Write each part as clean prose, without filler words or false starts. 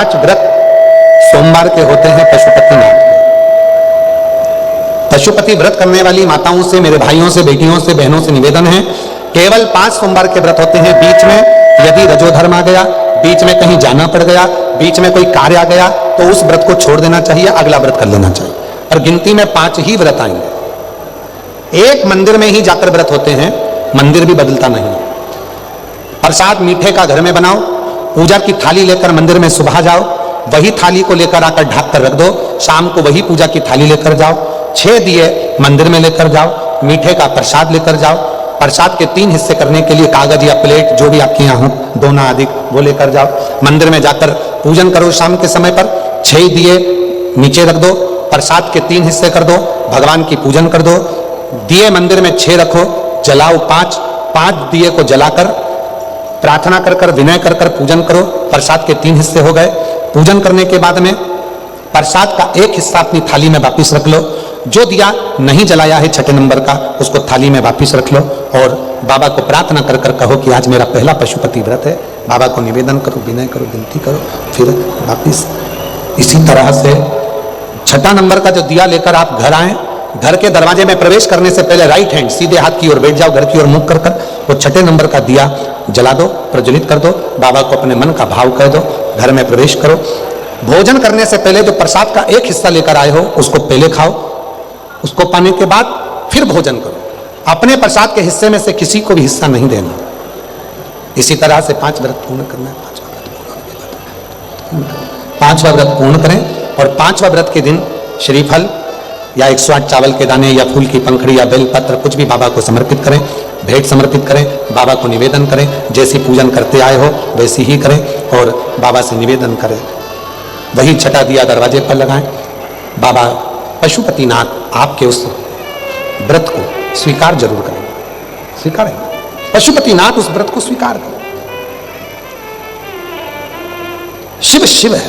5 व्रत सोमवार के होते हैं पशुपतिनाथ के। पशुपति व्रत करने वाली माताओं से, मेरे भाइयों से, बेटियों से, बहनों से निवेदन है, केवल 5 सोमवार के व्रत होते हैं। बीच में यदि रजोधर्म आ गया, बीच में कहीं जाना पड़ गया, बीच में कोई कार्य आ गया, तो उस व्रत को छोड़ देना चाहिए, अगला व्रत कर लेना चाहिए। और गिनती में 5 ही व्रत आएंगे। एक मंदिर में ही जाकर व्रत होते हैं, मंदिर भी बदलता नहीं। प्रसाद मीठे का घर में बनाओ, पूजा की थाली लेकर मंदिर में सुबह जाओ, वही थाली को लेकर आकर ढक कर रख दो, शाम को वही पूजा की थाली लेकर जाओ, 6 दिए मंदिर में लेकर जाओ, मीठे का प्रसाद लेकर जाओ। प्रसाद के 3 हिस्से करने के लिए कागज या प्लेट जो भी आपके यहाँ हो, दोना अधिक, वो लेकर जाओ। मंदिर में जाकर पूजन करो शाम के समय पर, 6 दिए नीचे रख दो, प्रसाद के 3 हिस्से कर दो, भगवान की पूजन कर दो। दिए मंदिर में 6 रखो, जलाओ 5 दिए को जलाकर प्रार्थना कर कर, विनय कर कर पूजन करो। प्रसाद के 3 हिस्से हो गए। पूजन करने के बाद में प्रसाद का 1 हिस्सा अपनी थाली में वापिस रख लो। जो दिया नहीं जलाया है 6 नंबर का, उसको थाली में वापिस रख लो और बाबा को प्रार्थना कर कर कहो कि आज मेरा पहला पशुपति व्रत है। बाबा को निवेदन करो, विनय करो, विनती करो, फिर वापिस। इसी तरह से 6 नंबर का जो दिया लेकर आप घर आए, घर के दरवाजे में प्रवेश करने से पहले राइट हैंड सीधे हाथ की ओर बैठ जाओ, घर की ओर मुख कर कर वो 6 नंबर का दिया जला दो, प्रज्वलित कर दो, बाबा को अपने मन का भाव कह दो, घर में प्रवेश करो। भोजन करने से पहले जो प्रसाद का 1 हिस्सा लेकर आए हो उसको पहले खाओ, उसको पाने के बाद फिर भोजन करो। अपने प्रसाद के हिस्से में से किसी को भी हिस्सा नहीं देना। इसी तरह से 5 व्रत पूर्ण करना है। 5वां व्रत पूर्ण करें और 5वां व्रत के दिन श्रीफल या 108 चावल के दाने या फूल की पंखड़ी या बेलपत्र कुछ भी बाबा को समर्पित करें, भेंट समर्पित करें, बाबा को निवेदन करें। जैसी पूजन करते आए हो वैसी ही करें और बाबा से निवेदन करें। वही 6 दिया दरवाजे पर लगाएं। बाबा पशुपतिनाथ आपके उस व्रत को स्वीकार जरूर करें, स्वीकारें। पशुपतिनाथ उस व्रत को स्वीकार करें। शिव शिव है।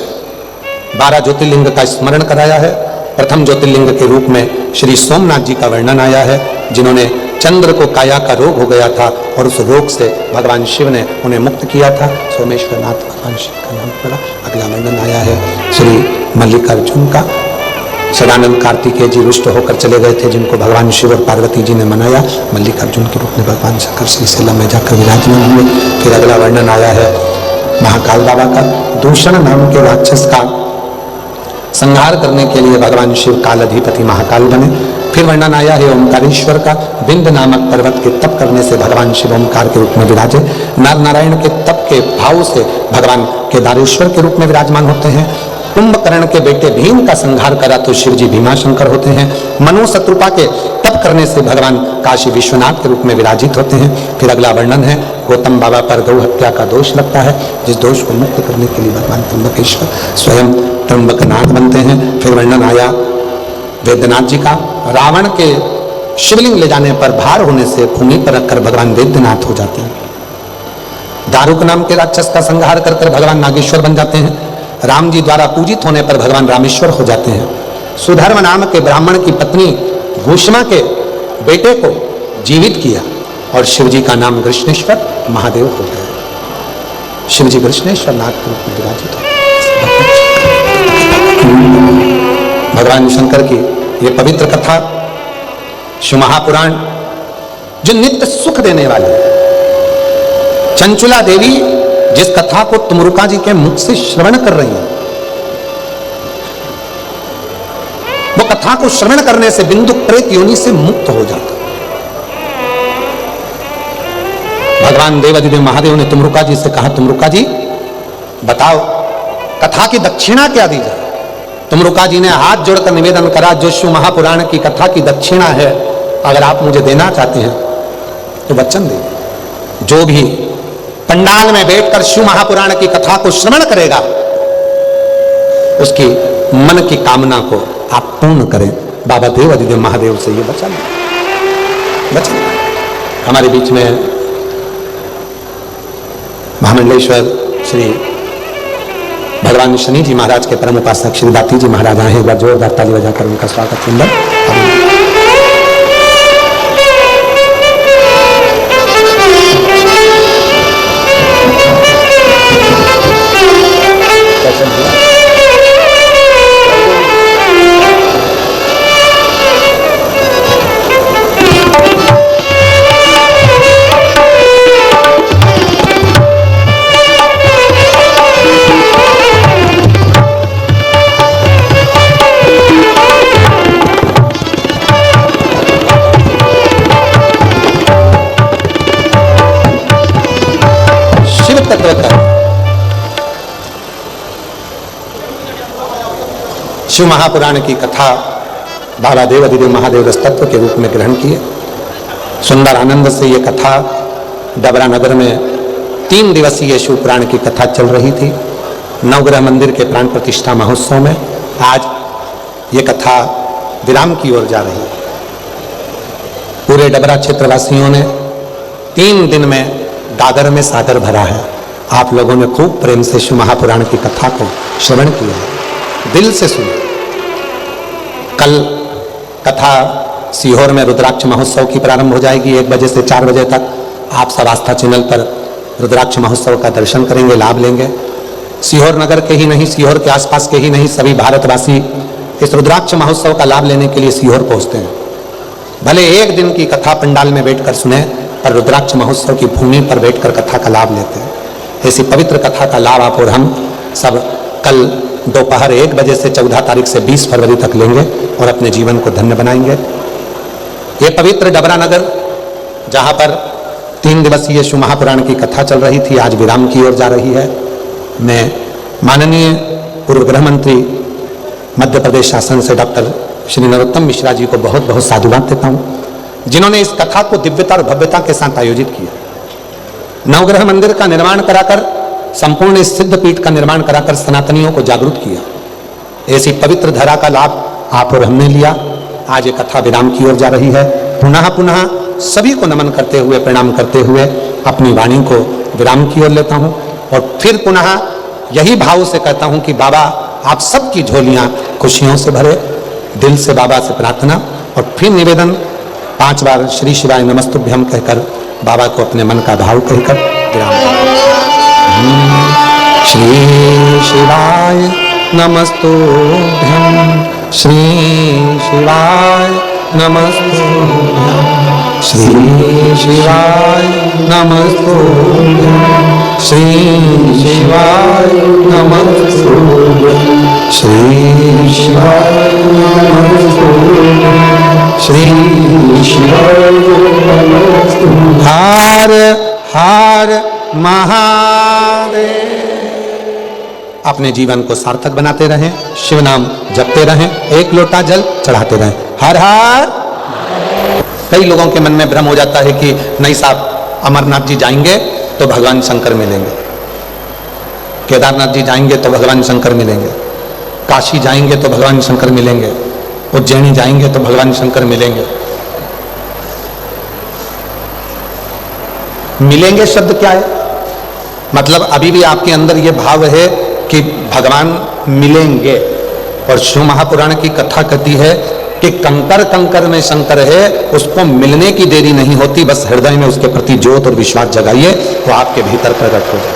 12 ज्योतिर्लिंग का स्मरण कराया है। प्रथम ज्योतिर्लिंग के रूप में श्री सोमनाथ जी का वर्णन आया है, जिन्होंने चंद्र को काया का रोग हो गया था और उस रोग से भगवान शिव ने उन्हें मुक्त किया था। सोमेश्वर नाथ भगवान शिव का नाम पड़ा। अगला वर्णन आया है श्री मल्लिकार्जुन का। सदानंद कार्तिकेय जी रुष्ट होकर चले गए थे, जिनको भगवान शिव और पार्वती जी ने मनाया। मल्लिकार्जुन के रूप में भगवान शंकर श्रीशैलम में जाकर विराजमान हुए। फिर अगला वर्णन आया है महाकाल बाबा का। दूषण नाम के राक्षस का संहार करने के लिए भगवान शिव काल अधिपति महाकाल बने। फिर वर्णन आया है ओंकारेश्वर का। बिंद नामक पर्वत के तप करने से भगवान शिव ओंकार के रूप में विराजे। नर नारायण के तप के भाव से भगवान केदारेश्वर के रूप में विराजमान होते हैं। कुंभकर्ण के बेटे भीम का संहार करा तो शिव जी भीमाशंकर होते हैं। मनु शत्रुपा के तप करने से भगवान काशी विश्वनाथ के रूप में विराजित होते हैं। फिर अगला वर्णन है गौतम बाबा पर गौ हत्या का दोष लगता है, जिस दोष को मुक्त करने के लिए भगवान त्र्यंबकेश्वर स्वयं त्र्यंबकनाथ बनते हैं। फिर वर्णन आया वैद्यनाथ जी का। रावण के शिवलिंग ले जाने पर भार होने से भूमि पर रखकर भगवान वैद्यनाथ हो जाते हैं। दारुक नाम के राक्षस का संहार कर कर भगवान नागेश्वर बन जाते हैं। राम जी द्वारा पूजित होने पर भगवान रामेश्वर हो जाते हैं। सुधर्म नाम के ब्राह्मण की पत्नी भूषमा के बेटे को जीवित किया और शिव जी का नाम कृष्णेश्वर महादेव हो गया। शिव जी कृष्णेश्वर नाथ के रूप में विराजित हो। भगवान शंकर की ये पवित्र कथा शिव महापुराण जो नित्य सुख देने वाली है। चंचुला देवी जिस कथा को तुमरुका जी के मुख से श्रवण कर रही है, वो कथा को श्रवण करने से बिंदु प्रेत योनि से मुक्त हो जाता। भगवान देवादिदेव महादेव ने तुमरुका जी से कहा, तुमरुका जी बताओ कथा की दक्षिणा क्या दी जाए। तुमरुका जी ने हाथ जोड़कर निवेदन करा, जो शिव महापुराण की कथा की दक्षिणा है, अगर आप मुझे देना चाहते हैं तो वचन दे। जो भी पंडाल में बैठकर शिव महापुराण की कथा को श्रवण करेगा, उसकी मन की कामना को आप पूर्ण करें। बाबा देवादिदेव महादेव से ये वचन हमारे बीच में महामंडलेश्वर श्री भगवान शनि जी महाराज के परम उपासक श्री दाती जी महाराज आए हैं। एक बार जोरदार ताली बजाकर उनका स्वागत सुंदर। कैसे शिव महापुराण की कथा बाबा देव अधिदेव महादेव रस तत्व के रूप में ग्रहण किए। सुंदर आनंद से ये कथा डबरा नगर में 3 दिवसीय शिव पुराण की कथा चल रही थी। नवग्रह मंदिर के प्राण प्रतिष्ठा महोत्सव में आज ये कथा विराम की ओर जा रही है। पूरे डबरा क्षेत्रवासियों ने 3 दिन में दादर में सागर भरा है। आप लोगों ने खूब प्रेम से शिव महापुराण की कथा को श्रवण किया है, दिल से सुना। कल कथा सीहोर में रुद्राक्ष महोत्सव की प्रारंभ हो जाएगी 1 बजे से 4 बजे तक। आप सब आस्था चैनल पर रुद्राक्ष महोत्सव का दर्शन करेंगे, लाभ लेंगे। सीहोर नगर के ही नहीं, सीहोर के आसपास के ही नहीं, सभी भारतवासी इस रुद्राक्ष महोत्सव का लाभ लेने के लिए सीहोर पहुंचते हैं। भले 1 दिन की कथा पंडाल में बैठकर सुने, पर रुद्राक्ष महोत्सव की भूमि पर बैठकर कथा का लाभ लेते हैं। ऐसी पवित्र कथा का लाभ आप और हम सब कल दोपहर 1 बजे से 14 तारीख से 20 फरवरी तक लेंगे और अपने जीवन को धन्य बनाएंगे। ये पवित्र डबरा नगर जहाँ पर 3 दिवसीय शिव महापुराण की कथा चल रही थी, आज विराम की ओर जा रही है। मैं माननीय पूर्व गृह मंत्री मध्य प्रदेश शासन से डॉक्टर श्री नरोत्तम मिश्रा जी को बहुत बहुत साधुवाद देता हूँ, जिन्होंने इस कथा को दिव्यता और भव्यता के साथ आयोजित किया। नवग्रह मंदिर का निर्माण कराकर, संपूर्ण इस सिद्ध पीठ का निर्माण कराकर सनातनियों को जागरूक किया। ऐसी पवित्र धरा का लाभ आप और हमने लिया। आज ये कथा विराम की ओर जा रही है। पुनः पुनः सभी को नमन करते हुए, प्रणाम करते हुए अपनी वाणी को विराम की ओर लेता हूँ और फिर पुनः यही भाव से कहता हूँ कि बाबा आप सबकी झोलियां खुशियों से भरे। दिल से बाबा से प्रार्थना और फिर निवेदन 5 बार श्री शिवाय नमस्तुभ्यम कहकर बाबा को अपने मन का भाव कहकर विराम। श्री शिवाय नमस्तुभ्यम, श्री शिवाय नमस्तुभ्यम, श्री शिवाय नमस्तुभ्यम, श्री शिवाय नमस्तुभ्यम, श्री शिवाय नमस्तुभ्यम, श्री शिवाय नमस्तुभ्यम। हर हर महादेव। अपने जीवन को सार्थक बनाते रहें, शिव नाम जपते रहें, 1 लोटा जल चढ़ाते रहें। हर हर। कई लोगों के मन में भ्रम हो जाता है कि नहीं साहब, अमरनाथ जी जाएंगे तो भगवान शंकर मिलेंगे, केदारनाथ जी जाएंगे तो भगवान शंकर मिलेंगे, काशी जाएंगे तो भगवान शंकर मिलेंगे, उज्जैनी जाएंगे तो भगवान शंकर मिलेंगे। मिलेंगे शब्द क्या है? मतलब अभी भी आपके अंदर यह भाव है कि भगवान मिलेंगे। और शिव महापुराण की कथा कहती है कि कंकर कंकर में शंकर है, उसको मिलने की देरी नहीं होती, बस हृदय में उसके प्रति ज्योत और विश्वास जगाइए तो आपके भीतर प्रकट हो जाए।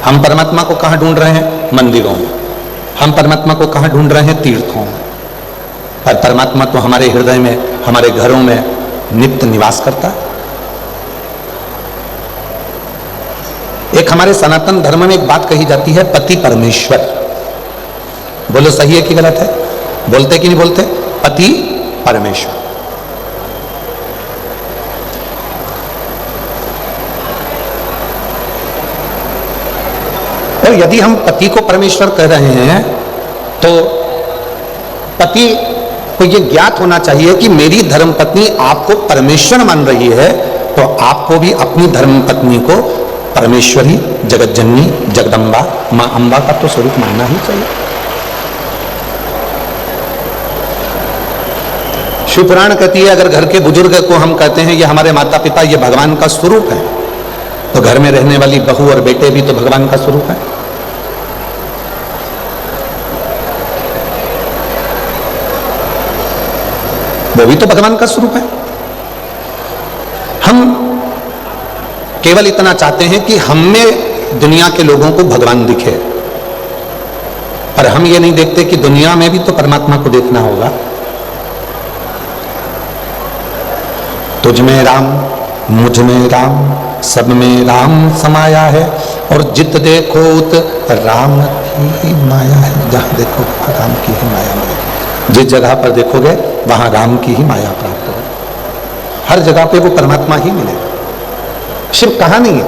हम परमात्मा को कहां ढूंढ रहे हैं? मंदिरों में। हम परमात्मा को कहां ढूंढ रहे हैं? तीर्थों में। पर परमात्मा तो हमारे हृदय में, हमारे घरों में नित्य निवास करता है। एक हमारे सनातन धर्म में एक बात कही जाती है, पति परमेश्वर। बोलो सही है कि गलत है? बोलते कि नहीं बोलते? पति परमेश्वर। और यदि हम पति को परमेश्वर कह रहे हैं तो पति को यह ज्ञात होना चाहिए कि मेरी धर्मपत्नी आपको परमेश्वर मान रही है, तो आपको भी अपनी धर्मपत्नी को परमेश्वरी, जगतजननी, जगदम्बा, मां अंबा का तो स्वरूप मानना ही चाहिए। शिव पुराण कहती है अगर घर के बुजुर्ग को हम कहते हैं ये हमारे माता पिता, ये भगवान का स्वरूप है, तो घर में रहने वाली बहू और बेटे भी तो भगवान का स्वरूप है। वो भी तो भगवान का स्वरूप है। हम केवल इतना चाहते हैं कि हम में दुनिया के लोगों को भगवान दिखे, पर हम ये नहीं देखते कि दुनिया में भी तो परमात्मा को देखना होगा। तुझ में राम, मुझ में राम, सब में राम समाया है, और जित देखो उत राम की माया है। जहां देखो राम की ही माया मिलेगी। जिस जगह पर देखोगे वहां राम की ही माया प्राप्त होगी। हर जगह पे वो परमात्मा ही मिलेगा। शिव कहां नहीं है?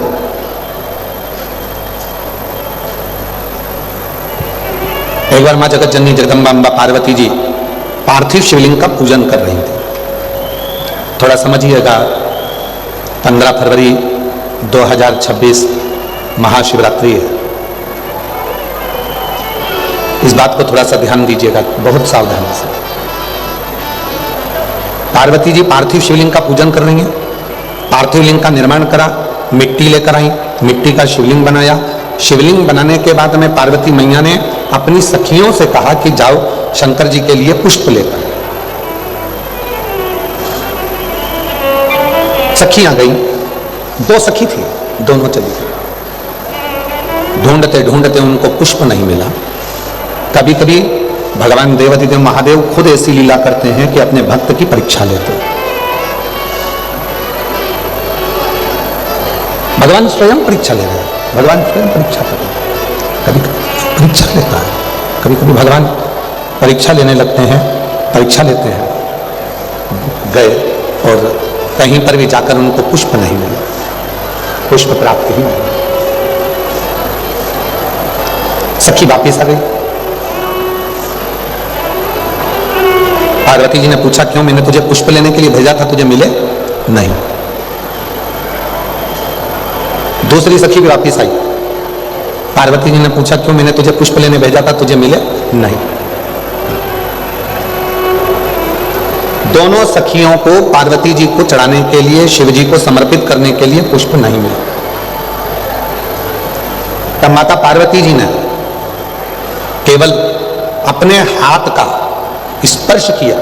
एक बार मां जगत जननी जगदम्बा अम्बा पार्वती जी पार्थिव शिवलिंग का पूजन कर रही थी। थोड़ा समझिएगा, 15 फरवरी 2026 महाशिवरात्रि है। इस बात को थोड़ा सा ध्यान दीजिएगा, बहुत सावधानी से। पार्वती जी पार्थिव शिवलिंग का पूजन कर रही हैं। पार्थिव लिंग का निर्माण करा, मिट्टी लेकर आई, मिट्टी का शिवलिंग बनाया। शिवलिंग बनाने के बाद में पार्वती मैया ने अपनी सखियों से कहा कि जाओ शंकर जी के लिए पुष्प लेकर। सखियां गई, 2 सखी थी, दोनों चली गई। ढूंढते ढूंढते उनको पुष्प नहीं मिला। कभी कभी भगवान देवाधिदेव महादेव खुद ऐसी लीला करते हैं कि अपने भक्त की परीक्षा लेते हैं। भगवान स्वयं परीक्षा ले रहे हैं, भगवान स्वयं परीक्षा कर रहे हैं। कभी कभी परीक्षा लेता है, कभी कभी भगवान परीक्षा लेने लगते हैं, परीक्षा लेते हैं। गए और कहीं पर भी जाकर उनको पुष्प नहीं मिला, पुष्प प्राप्त ही नहीं। सखी वापिस आ गई। पार्वती जी ने पूछा, क्यों? मैंने तुझे पुष्प लेने के लिए भेजा था, तुझे मिले नहीं। दूसरी सखी भी वापिस आई। पार्वती जी ने पूछा, क्यों? मैंने तुझे पुष्प लेने भेजा था, तुझे मिले नहीं। दोनों सखियों को पार्वती जी को चढ़ाने के लिए, शिव जी को समर्पित करने के लिए पुष्प नहीं मिले। तब माता पार्वती जी ने केवल अपने हाथ का स्पर्श किया,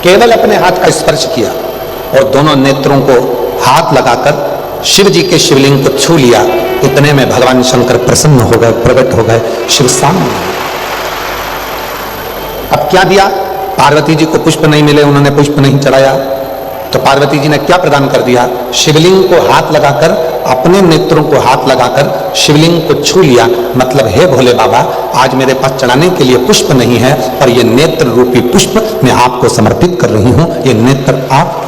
केवल अपने हाथ का स्पर्श किया और दोनों नेत्रों को हाथ लगाकर शिव जी के शिवलिंग को छू लिया। इतने में भगवान शंकर प्रसन्न हो गए, प्रकट हो गए शिव सामने। अब क्या दिया? पार्वती जी को पुष्प नहीं मिले, उन्होंने पुष्प नहीं चढ़ाया, तो पार्वती जी ने क्या प्रदान कर दिया? शिवलिंग को हाथ लगाकर, अपने नेत्रों को हाथ लगाकर शिवलिंग को छू लिया। मतलब, हे भोले बाबा, आज मेरे पास चढ़ाने के लिए पुष्प नहीं है, पर ये नेत्र रूपी पुष्प मैं आपको समर्पित कर रही हूं। ये नेत्र आपके।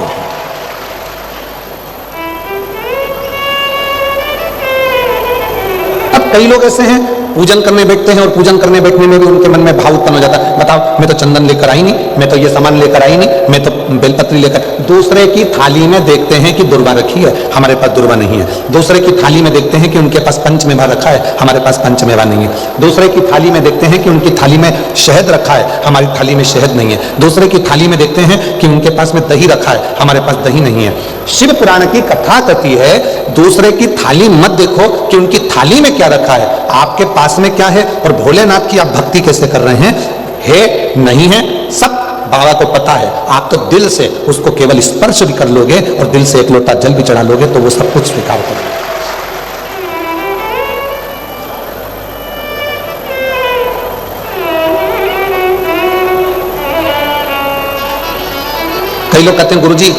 अब कई लोग ऐसे हैं, पूजन करने बैठते हैं और पूजन करने बैठने में भी उनके मन में भाव उत्पन्न हो जाता है। बताओ, मैं तो चंदन लेकर आई नहीं, मैं तो ये सामान लेकर आई नहीं, मैं तो बेलपत्री लेकर। दूसरे की थाली में देखते हैं कि दुर्वा रखी है, हमारे पास दुर्वा नहीं है। दूसरे की थाली में देखते हैं कि उनके पास पंचमेवा रखा है, हमारे पास पंचमेवा नहीं है। दूसरे की थाली में देखते हैं कि उनकी थाली में शहद रखा है, हमारी थाली में शहद नहीं है। दूसरे की थाली में देखते हैं कि उनके पास में दही रखा है, हमारे पास दही नहीं है। शिव पुराण की कथा कहती है, दूसरे की थाली मत देखो कि उनकी थाली में क्या रखा है, आपके पास में क्या है। और भोलेनाथ की आप भक्ति कैसे कर रहे हैं? है नहीं है, सब बाबा को पता है। आप तो दिल से उसको केवल स्पर्श भी कर लोगे और दिल से एक लोटा जल भी चढ़ा लोगे तो वो सब कुछ स्वीकार करोगे। कई लोग कहते हैं गुरुजी,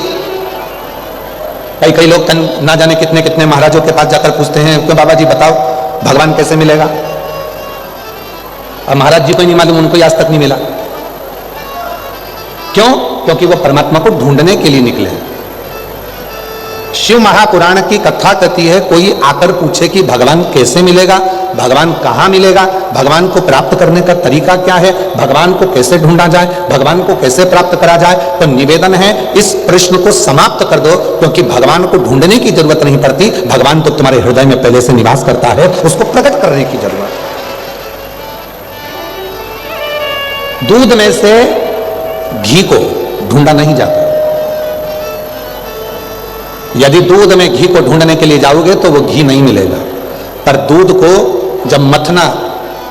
कई लोग ना जाने कितने कितने महाराजों के पास जाकर पूछते हैं, क्यों बाबा जी बताओ भगवान कैसे मिलेगा? और महाराज जी को नहीं मालूम, उनको आज तक नहीं मिला। क्यों? क्योंकि वो परमात्मा को ढूंढने के लिए निकले। शिव महापुराण की कथा कहती है, कोई आकर पूछे कि भगवान कैसे मिलेगा, भगवान कहां मिलेगा, भगवान को प्राप्त करने का तरीका क्या है, भगवान को कैसे ढूंढा जाए, भगवान को कैसे प्राप्त करा जाए, तो निवेदन है इस प्रश्न को समाप्त कर दो, क्योंकि भगवान को ढूंढने की जरूरत नहीं पड़ती। भगवान तो तुम्हारे हृदय में पहले से निवास करता है, उसको प्रकट करने की जरूरत। दूध में से घी को ढूंढा नहीं जाता। यदि दूध में घी को ढूंढने के लिए जाओगे तो वो घी नहीं मिलेगा, पर दूध को जब मथना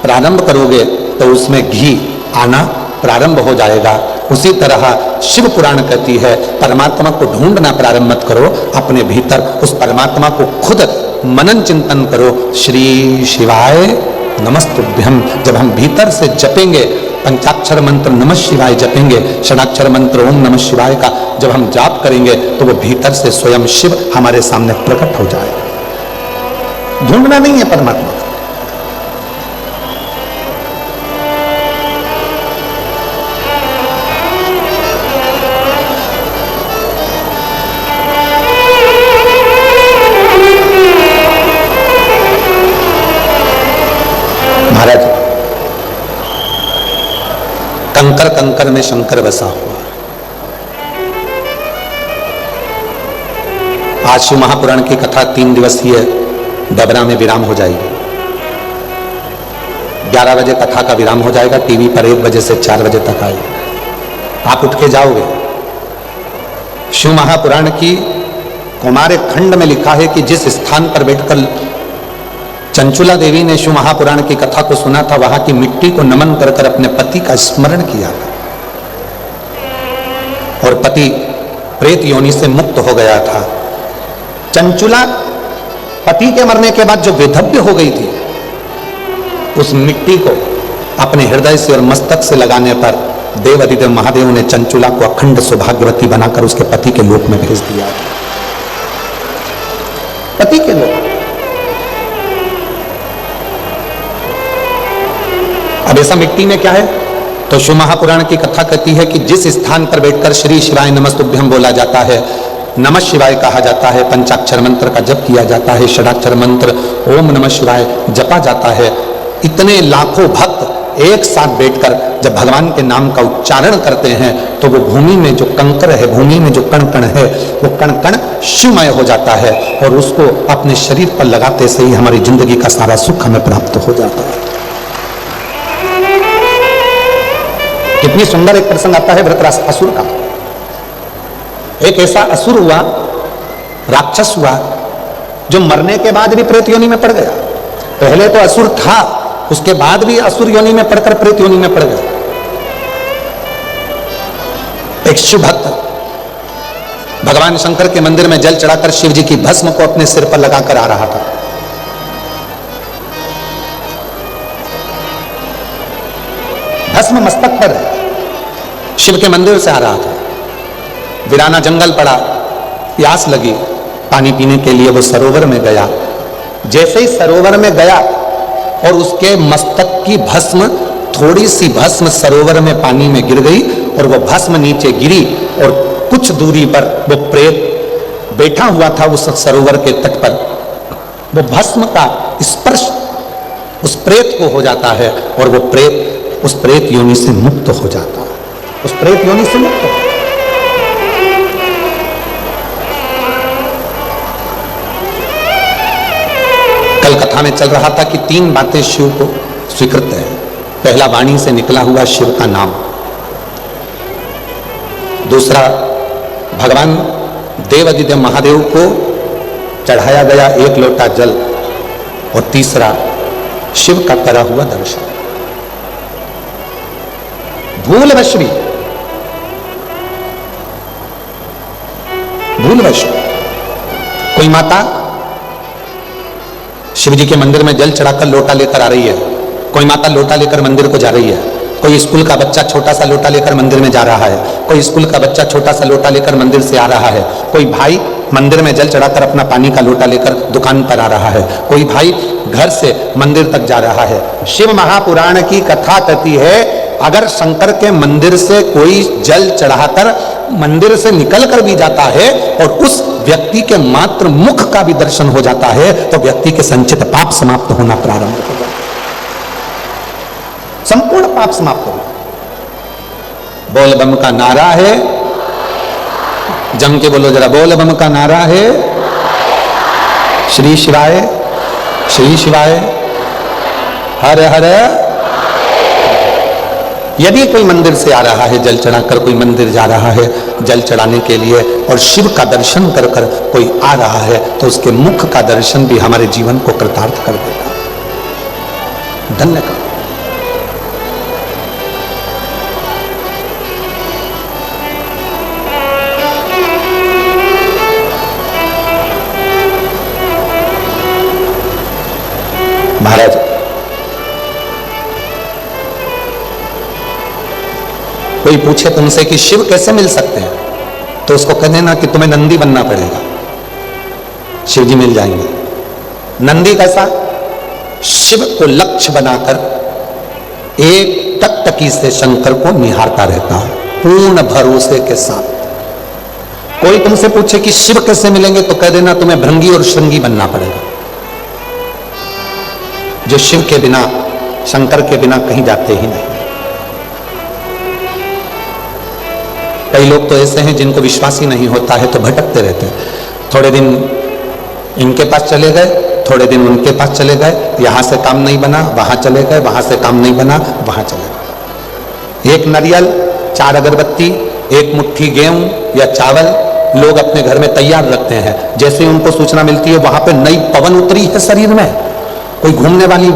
प्रारंभ करोगे तो उसमें घी आना प्रारंभ हो जाएगा। उसी तरह शिव पुराण कहती है, परमात्मा को ढूंढना प्रारंभ मत करो, अपने भीतर उस परमात्मा को खुद मनन चिंतन करो। श्री शिवाय नमस्तुभ्यम जब हम भीतर से जपेंगे, पंचाक्षर मंत्र नमः शिवाय जपेंगे, षडाक्षर मंत्र ओम नमः शिवाय का जब हम जाप करेंगे तो वो भीतर से स्वयं शिव हमारे सामने प्रकट हो जाएगा। ढूंढना नहीं है परमात्मा। महाराज कंकर कंकर में शंकर बसा हुआ। आज शिव महापुराण की कथा 3 दिवसीय डबरा में विराम हो जाएगी। 11 बजे कथा का विराम हो जाएगा। टीवी पर 1 बजे से 4 बजे तक आएगा। आप उठ के जाओगे। शिव महापुराण की कुमार खंड में लिखा है कि जिस स्थान पर बैठकर चंचुला देवी ने शिव महापुराण की कथा को सुना था, वहां की मिट्टी को नमन कर कर अपने पति का स्मरण किया था और पति प्रेत योनि से मुक्त हो गया था। चंचुला पति के मरने के बाद जो विधव्य हो गई थी, उस मिट्टी को अपने हृदय से और मस्तक से लगाने पर देवाधिदेव महादेव ने चंचुला को अखंड सौभाग्यवती बनाकर उसके पति के लोक में भेज दिया। पति के लोक। अब ऐसा मिट्टी में क्या है? तो शिव महापुराण की कथा कहती है कि जिस स्थान पर बैठकर श्री शिवाय नमस्तुभ्यं बोला जाता है, नमः शिवाय कहा जाता है, पंचाक्षर मंत्र का जप किया जाता है, षडाक्षर मंत्र ओम नमः शिवाय जपा जाता है, इतने लाखों भक्त एक साथ बैठकर जब भगवान के नाम का उच्चारण करते हैं तो वो भूमि में जो कंकर है, भूमि में जो कण कण है, वो कण कण शिवमय हो जाता है और उसको अपने शरीर पर लगाते से ही हमारी जिंदगी का सारा सुख हमें प्राप्त हो जाता है। कितनी सुंदर एक प्रसंग आता है वृत्रासुर असुर का। एक ऐसा असुर हुआ, राक्षस हुआ, जो मरने के बाद भी प्रेत योनि में पड़ गया। पहले तो असुर था, उसके बाद भी असुर योनि में पड़कर प्रेत योनि में पड़ गया। एक शिव भक्त भगवान शंकर के मंदिर में जल चढ़ाकर शिव जी की भस्म को अपने सिर पर लगाकर आ रहा था। भस्म मस्तक पर है, शिव के मंदिर से आ रहा था। वीराना जंगल पड़ा, प्यास लगी, पानी पीने के लिए वो सरोवर में गया। जैसे ही सरोवर में गया और उसके मस्तक की भस्म, थोड़ी सी भस्म सरोवर में पानी में गिर गई और वो भस्म नीचे गिरी और कुछ दूरी पर वो प्रेत बैठा हुआ था उस सरोवर के तट पर। वो भस्म का स्पर्श उस प्रेत को हो जाता है और वो प्रेत उस प्रेत योनि से मुक्त हो जाता है। उस प्रेत योनि से मुक्त हो। कल कथा में चल रहा था कि 3 बातें शिव को स्वीकृत है। पहला, वाणी से निकला हुआ शिव का नाम। दूसरा, भगवान देवाधिदेव महादेव को चढ़ाया गया 1 लोटा जल। और तीसरा, शिव का करा हुआ दर्शन। भूलवश भी, भूलवश कोई माता शिव जी के मंदिर में जल चढ़ाकर लोटा लेकर आ रही है, कोई माता लोटा लेकर मंदिर को जा रही है, कोई स्कूल का बच्चा छोटा सा लोटा लेकर मंदिर में जा रहा है, कोई स्कूल का बच्चा छोटा सा लोटा लेकर मंदिर से आ रहा है, कोई भाई मंदिर में जल चढ़ाकर अपना पानी का लोटा लेकर दुकान पर आ रहा है, कोई भाई घर से मंदिर तक जा रहा है। शिव महापुराण की कथा कहती है, अगर शंकर के मंदिर से कोई जल चढ़ाकर मंदिर से निकलकर भी जाता है और उस व्यक्ति के मात्र मुख का भी दर्शन हो जाता है, तो व्यक्ति के संचित पाप समाप्त होना प्रारंभ हो जाता है। संपूर्ण पाप समाप्त हो। बोल बम का नारा है, जम के बोलो जरा, बोल बम का नारा है, श्री शिवाय, श्री शिवाय, हर हर। यदि कोई मंदिर से आ रहा है जल चढ़ाकर, कोई मंदिर जा रहा है जल चढ़ाने के लिए और शिव का दर्शन कर कर कोई आ रहा है, तो उसके मुख का दर्शन भी हमारे जीवन को कृतार्थ कर देगा, धन्य कर। महाराज, कोई पूछे तुमसे कि शिव कैसे मिल सकते हैं, तो उसको कह देना कि तुम्हें नंदी बनना पड़ेगा, शिव जी मिल जाएंगे। नंदी कैसा? शिव को लक्ष्य बनाकर एक टकटकी से शंकर को निहारता रहता है पूर्ण भरोसे के साथ। कोई तुमसे पूछे कि शिव कैसे मिलेंगे, तो कह देना तुम्हें भृंगी और श्रृंगी बनना पड़ेगा, जो शिव के बिना, शंकर के बिना कहीं जाते ही नहीं। कई लोग तो ऐसे हैं जिनको विश्वास ही नहीं होता है तो भटकते रहते हैं। थोड़े दिन इनके पास चले गए, थोड़े दिन उनके पास चले गए, यहां से काम नहीं बना वहां चले गए, वहां से काम नहीं बना वहां चले गए। एक नारियल, 4 अगरबत्ती, एक मुट्ठी गेहूं या चावल लोग अपने घर में तैयार रखते हैं। जैसे उनको सूचना मिलती है वहां पे नई पवन उतरी है शरीर में, कोई घूमने वाली,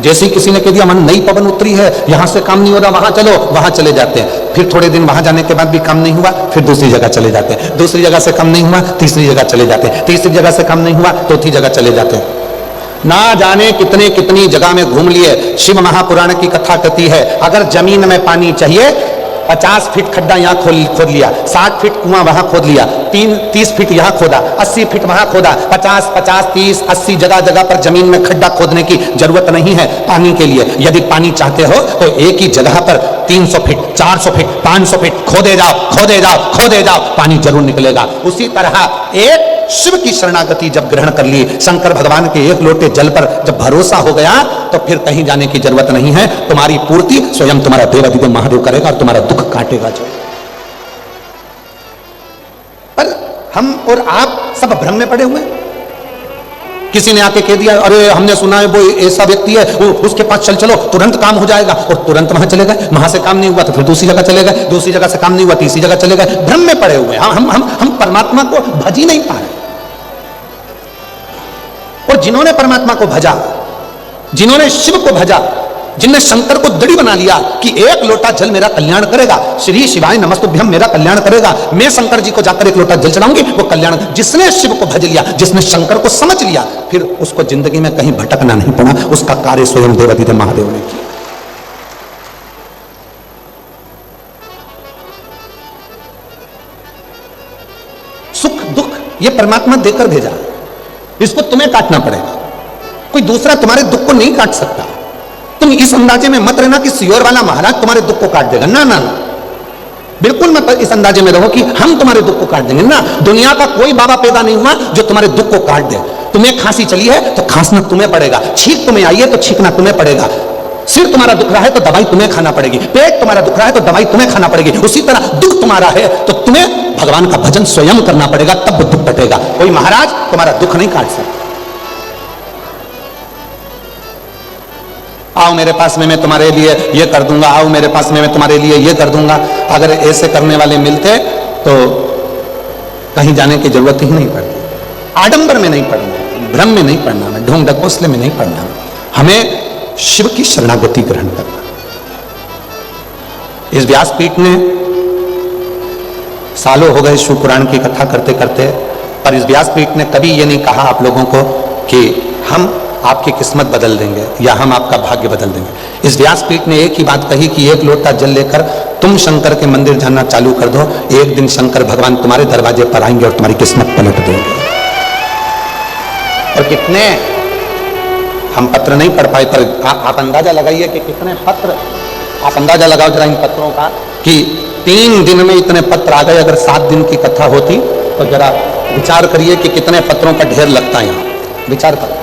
जैसे ही किसी ने कह दिया मन नई पवन उतरी है, यहां से काम नहीं हो रहा, वहां चलो, वहां चले जाते हैं। फिर थोड़े दिन वहां जाने के बाद भी काम नहीं हुआ, फिर दूसरी जगह चले जाते हैं, दूसरी जगह से काम नहीं हुआ, तीसरी जगह चले जाते हैं, तीसरी जगह से काम नहीं हुआ, चौथी जगह चले जाते हैं। ना जाने कितने कितनी जगह में घूम लिए। शिव महापुराण की कथा कहती है अगर जमीन में पानी चाहिए 50 फीट खड्डा यहाँ खोद लिया, 60 फीट कुआं वहां खोद लिया, 30 फीट यहाँ खोदा, 80 फीट वहां खोदा, 50, 30, 80 जगह जगह पर जमीन में खड्डा खोदने की जरूरत नहीं है पानी के लिए। यदि पानी चाहते हो तो एक ही जगह पर 300 फीट, 400 फीट, 500 फीट खोदे जाओ, खोदे जाओ, खोदे जाओ, पानी जरूर निकलेगा। उसी तरह एक शिव की शरणागति जब ग्रहण कर ली, शंकर भगवान के एक लोटे जल पर जब भरोसा हो गया तो फिर कहीं जाने की जरूरत नहीं है। तुम्हारी पूर्ति स्वयं तुम्हारा देवाधिदेव महादेव करेगा और तुम्हारा दुख काटेगा। जो पर हम और आप सब भ्रम में पड़े हुए। किसी ने आके कह दिया अरे हमने सुना है वो ऐसा व्यक्ति है, वो उसके पास चलो तुरंत काम हो जाएगा, और तुरंत वहां चले गए, वहां से काम नहीं हुआ तो फिर दूसरी जगह चले गए, दूसरी जगह से काम नहीं हुआ तीसरी जगह चले गए। भ्रम में पड़े हुए हम परमात्मा को भज ही नहीं पा रहे। और जिन्होंने परमात्मा को भजा, जिन्होंने शिव को भजा, जिनने शंकर को दृढ़ बना लिया कि एक लोटा जल मेरा कल्याण करेगा, श्री शिवाय नमस्तुभ्यम मेरा कल्याण करेगा, मैं शंकर जी को जाकर एक लोटा जल चढ़ाऊंगी वो कल्याण। जिसने शिव को भज लिया, जिसने शंकर को समझ लिया, फिर उसको जिंदगी में कहीं भटकना नहीं पड़ा। उसका कार्य स्वयं देवाधिदेव महादेव ने किया। सुख दुख ये परमात्मा देकर भेजा, इसको तुम्हें काटना पड़ेगा। कोई दूसरा तुम्हारे दुख को नहीं काट सकता। तुम इस अंदाजे में मत रहना कि सियोर वाला महाराज तुम्हारे दुख को काट देगा। ना ना ना, बिल्कुल मत इस अंदाजे में रहो कि हम तुम्हारे दुख को काट देंगे। ना, दुनिया का कोई बाबा पैदा नहीं हुआ जो तुम्हारे दुख को काट दे। तुम्हें खांसी चली है तो खांसना तुम्हें पड़ेगा, छींक तुम्हें आई है तो छींकना तुम्हें पड़ेगा, सिर तुम्हारा दुख रहा है तो दवाई तुम्हें खाना पड़ेगी, पेट तुम्हारा दुख रहा है तो दवाई तुम्हें खाना पड़ेगी। उसी तरह दुख तुम्हारा है तो तुम्हें भगवान का भजन स्वयं करना पड़ेगा, तब दुख कटेगा। कोई महाराज तुम्हारा दुख नहीं काट सकता। आओ मेरे पास में, मैं तुम्हारे लिए ये कर दूंगा, आओ मेरे पास में, मैं तुम्हारे लिए ये कर दूंगा। अगर ऐसे करने वाले मिलते तो कहीं जाने की जरूरत ही नहीं पड़ती। आडंबर में नहीं पड़ना, भ्रम में नहीं पड़ना, में ढोंग ढकोसले में नहीं पड़ना। हमें शिव की शरणागति ग्रहण करना। इस व्यासपीठ ने सालों हो गए शिव पुराण की कथा करते करते, पर इस व्यासपीठ ने कभी ये नहीं कहा आप लोगों को कि हम आपकी किस्मत बदल देंगे या हम आपका भाग्य बदल देंगे। इस व्यासपीठ ने एक ही बात कही कि एक लोटा जल लेकर तुम शंकर के मंदिर जाना चालू कर दो, एक दिन शंकर भगवान तुम्हारे दरवाजे पर आएंगे और तुम्हारी किस्मत पलट देंगे। और कितने हम पत्र नहीं पढ़ पाए, पर आप अंदाजा लगाइए कि कितने पत्र, आप अंदाजा लगाओ जरा इन पत्रों का कि 3 दिन में इतने पत्र आ गए। अगर 7 दिन की कथा होती तो जरा विचार करिए कि कितने पत्रों का ढेर लगता है यहाँ, विचार करो।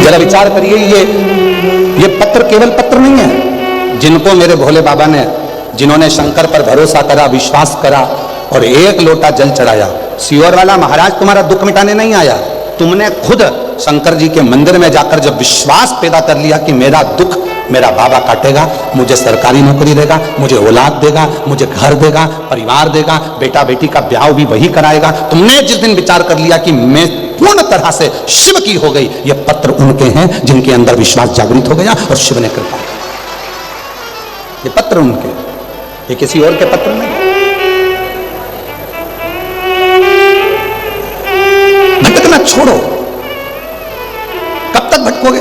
जरा विचार करिए, ये पत्र केवल पत्र नहीं है। जिनको मेरे भोले बाबा ने, जिन्होंने शंकर पर भरोसा करा, विश्वास करा और एक लोटा जल चढ़ाया, सियोर वाला महाराज तुम्हारा दुख मिटाने नहीं आया। तुमने खुद शंकर जी के मंदिर में जाकर जब विश्वास पैदा कर लिया कि मेरा दुख मेरा बाबा काटेगा, मुझे सरकारी नौकरी देगा, मुझे औलाद देगा, मुझे घर देगा, परिवार देगा, बेटा बेटी का ब्याह भी वही कराएगा। तुमने जिस दिन विचार कर लिया कि मैं पूर्ण तरह से शिव की हो gई, ये पत्र उनके हैं जिनके अंदर विश्वास जागृत हो गया और शिव ने कृपा की। ये पत्र उनके, ये किसी और के पत्र नहीं। भटकना छोड़ो। कब तक भटकोगे?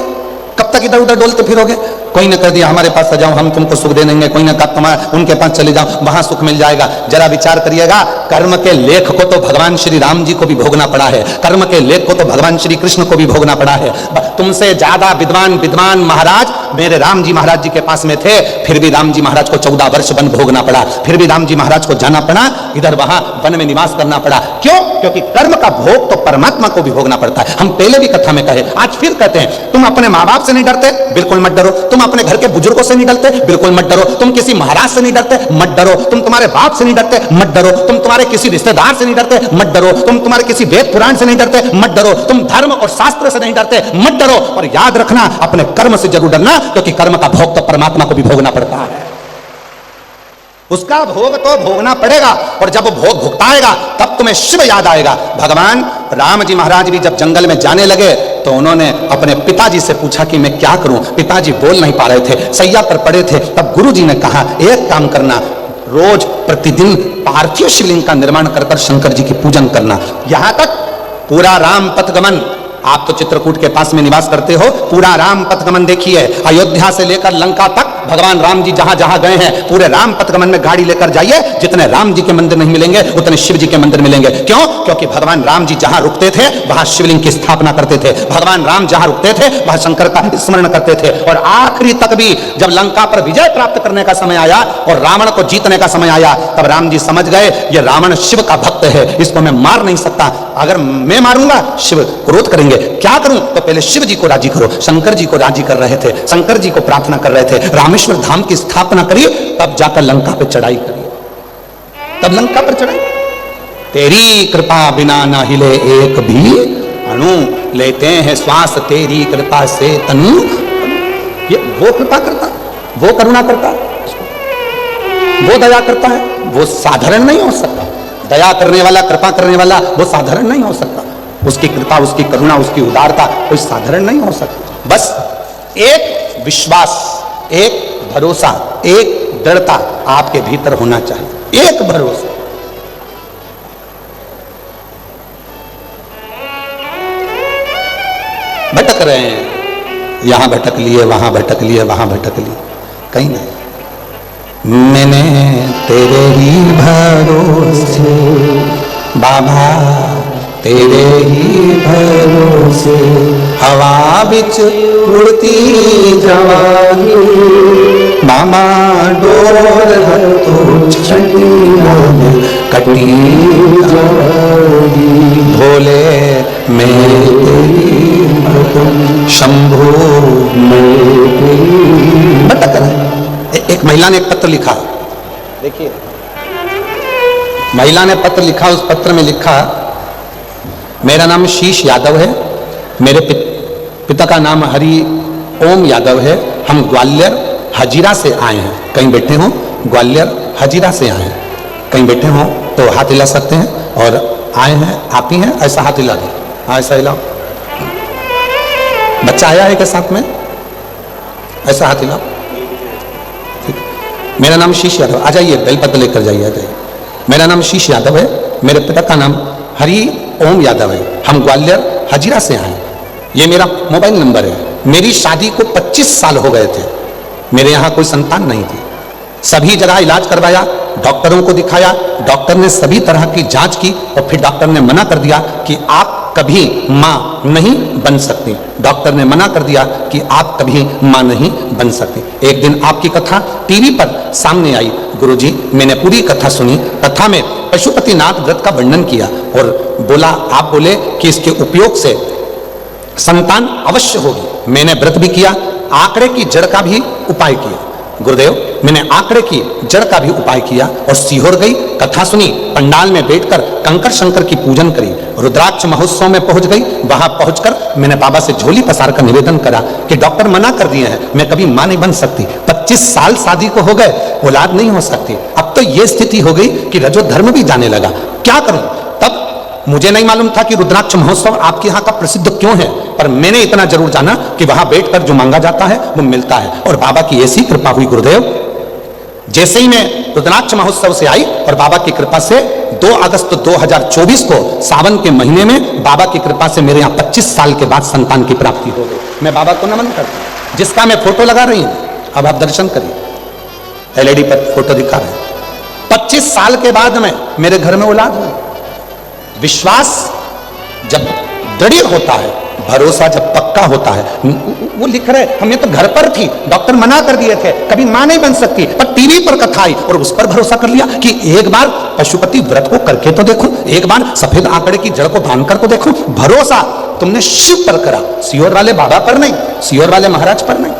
कब तक इधर उधर डोलते फिरोगे? कोई ने कह दिया हमारे पास आ जाओ, हम तुमको सुख दे देंगे, कोई ने कहा तुम्हारा उनके पास चले जाओ, वहां सुख मिल जाएगा। जरा विचार करिएगा, कर्म के लेख को तो भगवान श्री राम जी को भी भोगना पड़ा है, कर्म के लेख को तो भगवान श्री कृष्ण को भी भोगना पड़ा है। तुमसे ज्यादा विद्वान महाराज मेरे राम जी महाराज जी के पास में थे, फिर भी राम जी महाराज को 14 वर्ष वन भोगना पड़ा, फिर भी राम जी महाराज को जाना पड़ा, इधर वहां वन में निवास करना पड़ा। क्यों? क्योंकि कर्म का भोग तो परमात्मा को भी भोगना पड़ता है। हम पहले भी कथा में कहे, आज फिर कहते हैं, तुम अपने माँ बाप से नहीं डरते, बिल्कुल मत डरो। तुम अपने घर के बुजुर्गों से नहीं डरते, बिल्कुल मत डरो। तुम किसी महाराज से नहीं डरते, मत डरो। तुम तुम्हारे बाप से नहीं डरते, मत डरो। तुम तुम्हारे किसी रिश्तेदार से नहीं डरते, मत डरो। तुम तुम्हारे किसी वेद पुराण से नहीं डरते, मत डरो। तुम धर्म और शास्त्र से नहीं डरते, मत डरो। और याद रखना, अपने कर्म से जरूर डरना, क्योंकि कर्म का भोग तो परमात्मा को भी भोगना पड़ता है। उसका भोग तो भोगना पड़ेगा, और जब भोग भुगताएगा तब तुम्हें शिव याद आएगा। भगवान राम जी महाराज भी जब जंगल में जाने लगे तो उन्होंने अपने पिताजी से पूछा कि मैं क्या करूं। पिताजी बोल नहीं पा रहे थे, सैया पर पड़े थे। तब गुरुजी ने कहा, एक काम करना, रोज प्रतिदिन पार्थिव शिवलिंग का निर्माण कर कर शंकर जी की पूजन करना। यहां तक पूरा राम पथगमन, आप तो चित्रकूट के पास में निवास करते हो, पूरा राम पथगमन देखिए, अयोध्या से लेकर लंका तक भगवान राम जी जहां जहां गए हैं, पूरे राम पथगमन में गाड़ी लेकर जाइए, जितने राम जी के मंदिर नहीं मिलेंगे उतने शिव जी के मंदिर मिलेंगे। क्यों? क्योंकि भगवान राम जी जहां रुकते थे वहां शिवलिंग की स्थापना करते थे। भगवान राम जहां रुकते थे वहां शंकर का स्मरण करते थे। और आखिरी तक भी जब लंका पर विजय प्राप्त करने का समय आया और रावण को जीतने का समय आया, तब राम जी समझ गए ये रावण शिव का भक्त है, इसको मैं मार नहीं सकता। अगर मैं मारूंगा शिव क्रोध करेंगे। क्या करूं? तो पहले शिव जी को राजी करो। शंकर जी को राजी कर रहे थे, शंकर जी को प्रार्थना कर रहे थे, रामेश्वर धाम की स्थापना करिए, तब जाकर लंका पे चढ़ाई करिए। तब लंका पर चढ़ाई, तेरी कृपा बिना ना हिले एक भी अणु, लेते हैं श्वास तेरी कृपा से तनु। ये वो कृपा करता, वो करुणा करता, वो दया करता है, वो साधारण नहीं हो सकता। दया करने वाला, कृपा करने वाला, वो साधारण नहीं हो सकता। उसकी कृपा, उसकी करुणा, उसकी उदारता कोई साधारण नहीं हो सकती। बस एक विश्वास, एक भरोसा, एक दृढ़ता आपके भीतर होना चाहिए, एक भरोसा। भटक रहे हैं, यहां भटक लिए, वहां भटक लिए, वहां भटक लिए, कहीं नहीं। मैंने तेरे ही भरोसे बाबा, तेरे ही भरोसे हवा बिच उड़ती जवानी, मामा डोर है तो छठी कटी जवानी, भोले मैं तेरी शंभो मैं तेरी। भटक रहे। एक महिला ने एक पत्र लिखा, देखिए महिला ने पत्र लिखा, उस पत्र में लिखा, मेरा नाम शीश यादव है, मेरे पिता का नाम हरि ओम यादव है, हम ग्वालियर हजीरा से आए हैं। कहीं बैठे हो, ग्वालियर हजीरा से आए हैं, कहीं बैठे हो तो हाथ हिला सकते हैं, और आए हैं, आप ही हैं, ऐसा हाथ हिला दो, हाँ ऐसा हिलाओ। बच्चा आया है के साथ में, ऐसा हाथ हिलाओ। ठीक, मेरा नाम शीश यादव, आ जाइए, बेलपत्र लेकर जाइए, आ जाइए। मेरा नाम शीश यादव है, मेरे पिता का नाम हरि ओम यादव है, हम ग्वालियर हजीरा से आए। ये मेरा मोबाइल नंबर है। मेरी शादी को 25 साल हो गए थे, मेरे यहाँ कोई संतान नहीं थी। सभी जगह इलाज करवाया, डॉक्टरों को दिखाया, डॉक्टर ने सभी तरह की जांच की, और फिर डॉक्टर ने मना कर दिया कि आप कभी माँ नहीं बन सकती। डॉक्टर ने मना कर दिया कि आप कभी माँ नहीं बन सकती। एक दिन आपकी कथा टीवी पर सामने आई, गुरुजी मैंने पूरी कथा सुनी। कथा में पशुपतिनाथ व्रत का वर्णन किया और बोला, आप बोले कि इसके उपयोग से संतान अवश्य होगी। मैंने व्रत भी किया, आंकड़े की जड़ का भी उपाय किया। गुरुदेव मैंने आंकड़े की जड़ का भी उपाय किया और सीहोर गई, कथा सुनी, पंडाल में बैठकर कंकर शंकर की पूजन करी, रुद्राक्ष महोत्सव में पहुंच गई। वहां पहुंचकर मैंने बाबा से झोली पसार कर निवेदन करा कि डॉक्टर मना कर दिए हैं, मैं कभी मां नहीं बन सकती। 25 साल शादी को हो गए, औलाद नहीं हो सकती। अब तो ये स्थिति हो गई कि रजो धर्म भी जाने लगा, क्या करूं? तब मुझे नहीं मालूम था कि रुद्राक्ष महोत्सव आपके यहाँ का प्रसिद्ध क्यों है, पर मैंने इतना जरूर जाना कि वहां बैठकर जो मांगा जाता है वो मिलता है। और बाबा की ऐसी कृपा हुई गुरुदेव, जैसे ही मैं रुद्राक्ष महोत्सव से आई और बाबा की कृपा से 2 अगस्त 2024 को सावन के महीने में बाबा की कृपा से मेरे यहाँ 25 साल के बाद संतान की प्राप्ति हो गई। मैं बाबा को नमन करता हूं, जिसका मैं फोटो लगा रही हूं, अब आप दर्शन करिए, LED पर फोटो दिखा रहे हैं। 25 साल के बाद में मेरे घर में औलाद हुई। विश्वास जब दृढ़ होता है, भरोसा जब पक्का होता है, वो लिख रहे हमें तो घर पर थी, डॉक्टर मना कर दिए थे, कभी मां नहीं बन सकती, पर टीवी पर कथा आई और उस पर भरोसा कर लिया कि एक बार पशुपति व्रत को करके तो देखो, एक बार सफेद आंकड़े की जड़ को बांध कर तो देखो। भरोसा तुमने शिव पर करा, सियोर वाले बाबा पर नहीं, सियोर वाले महाराज पर नहीं।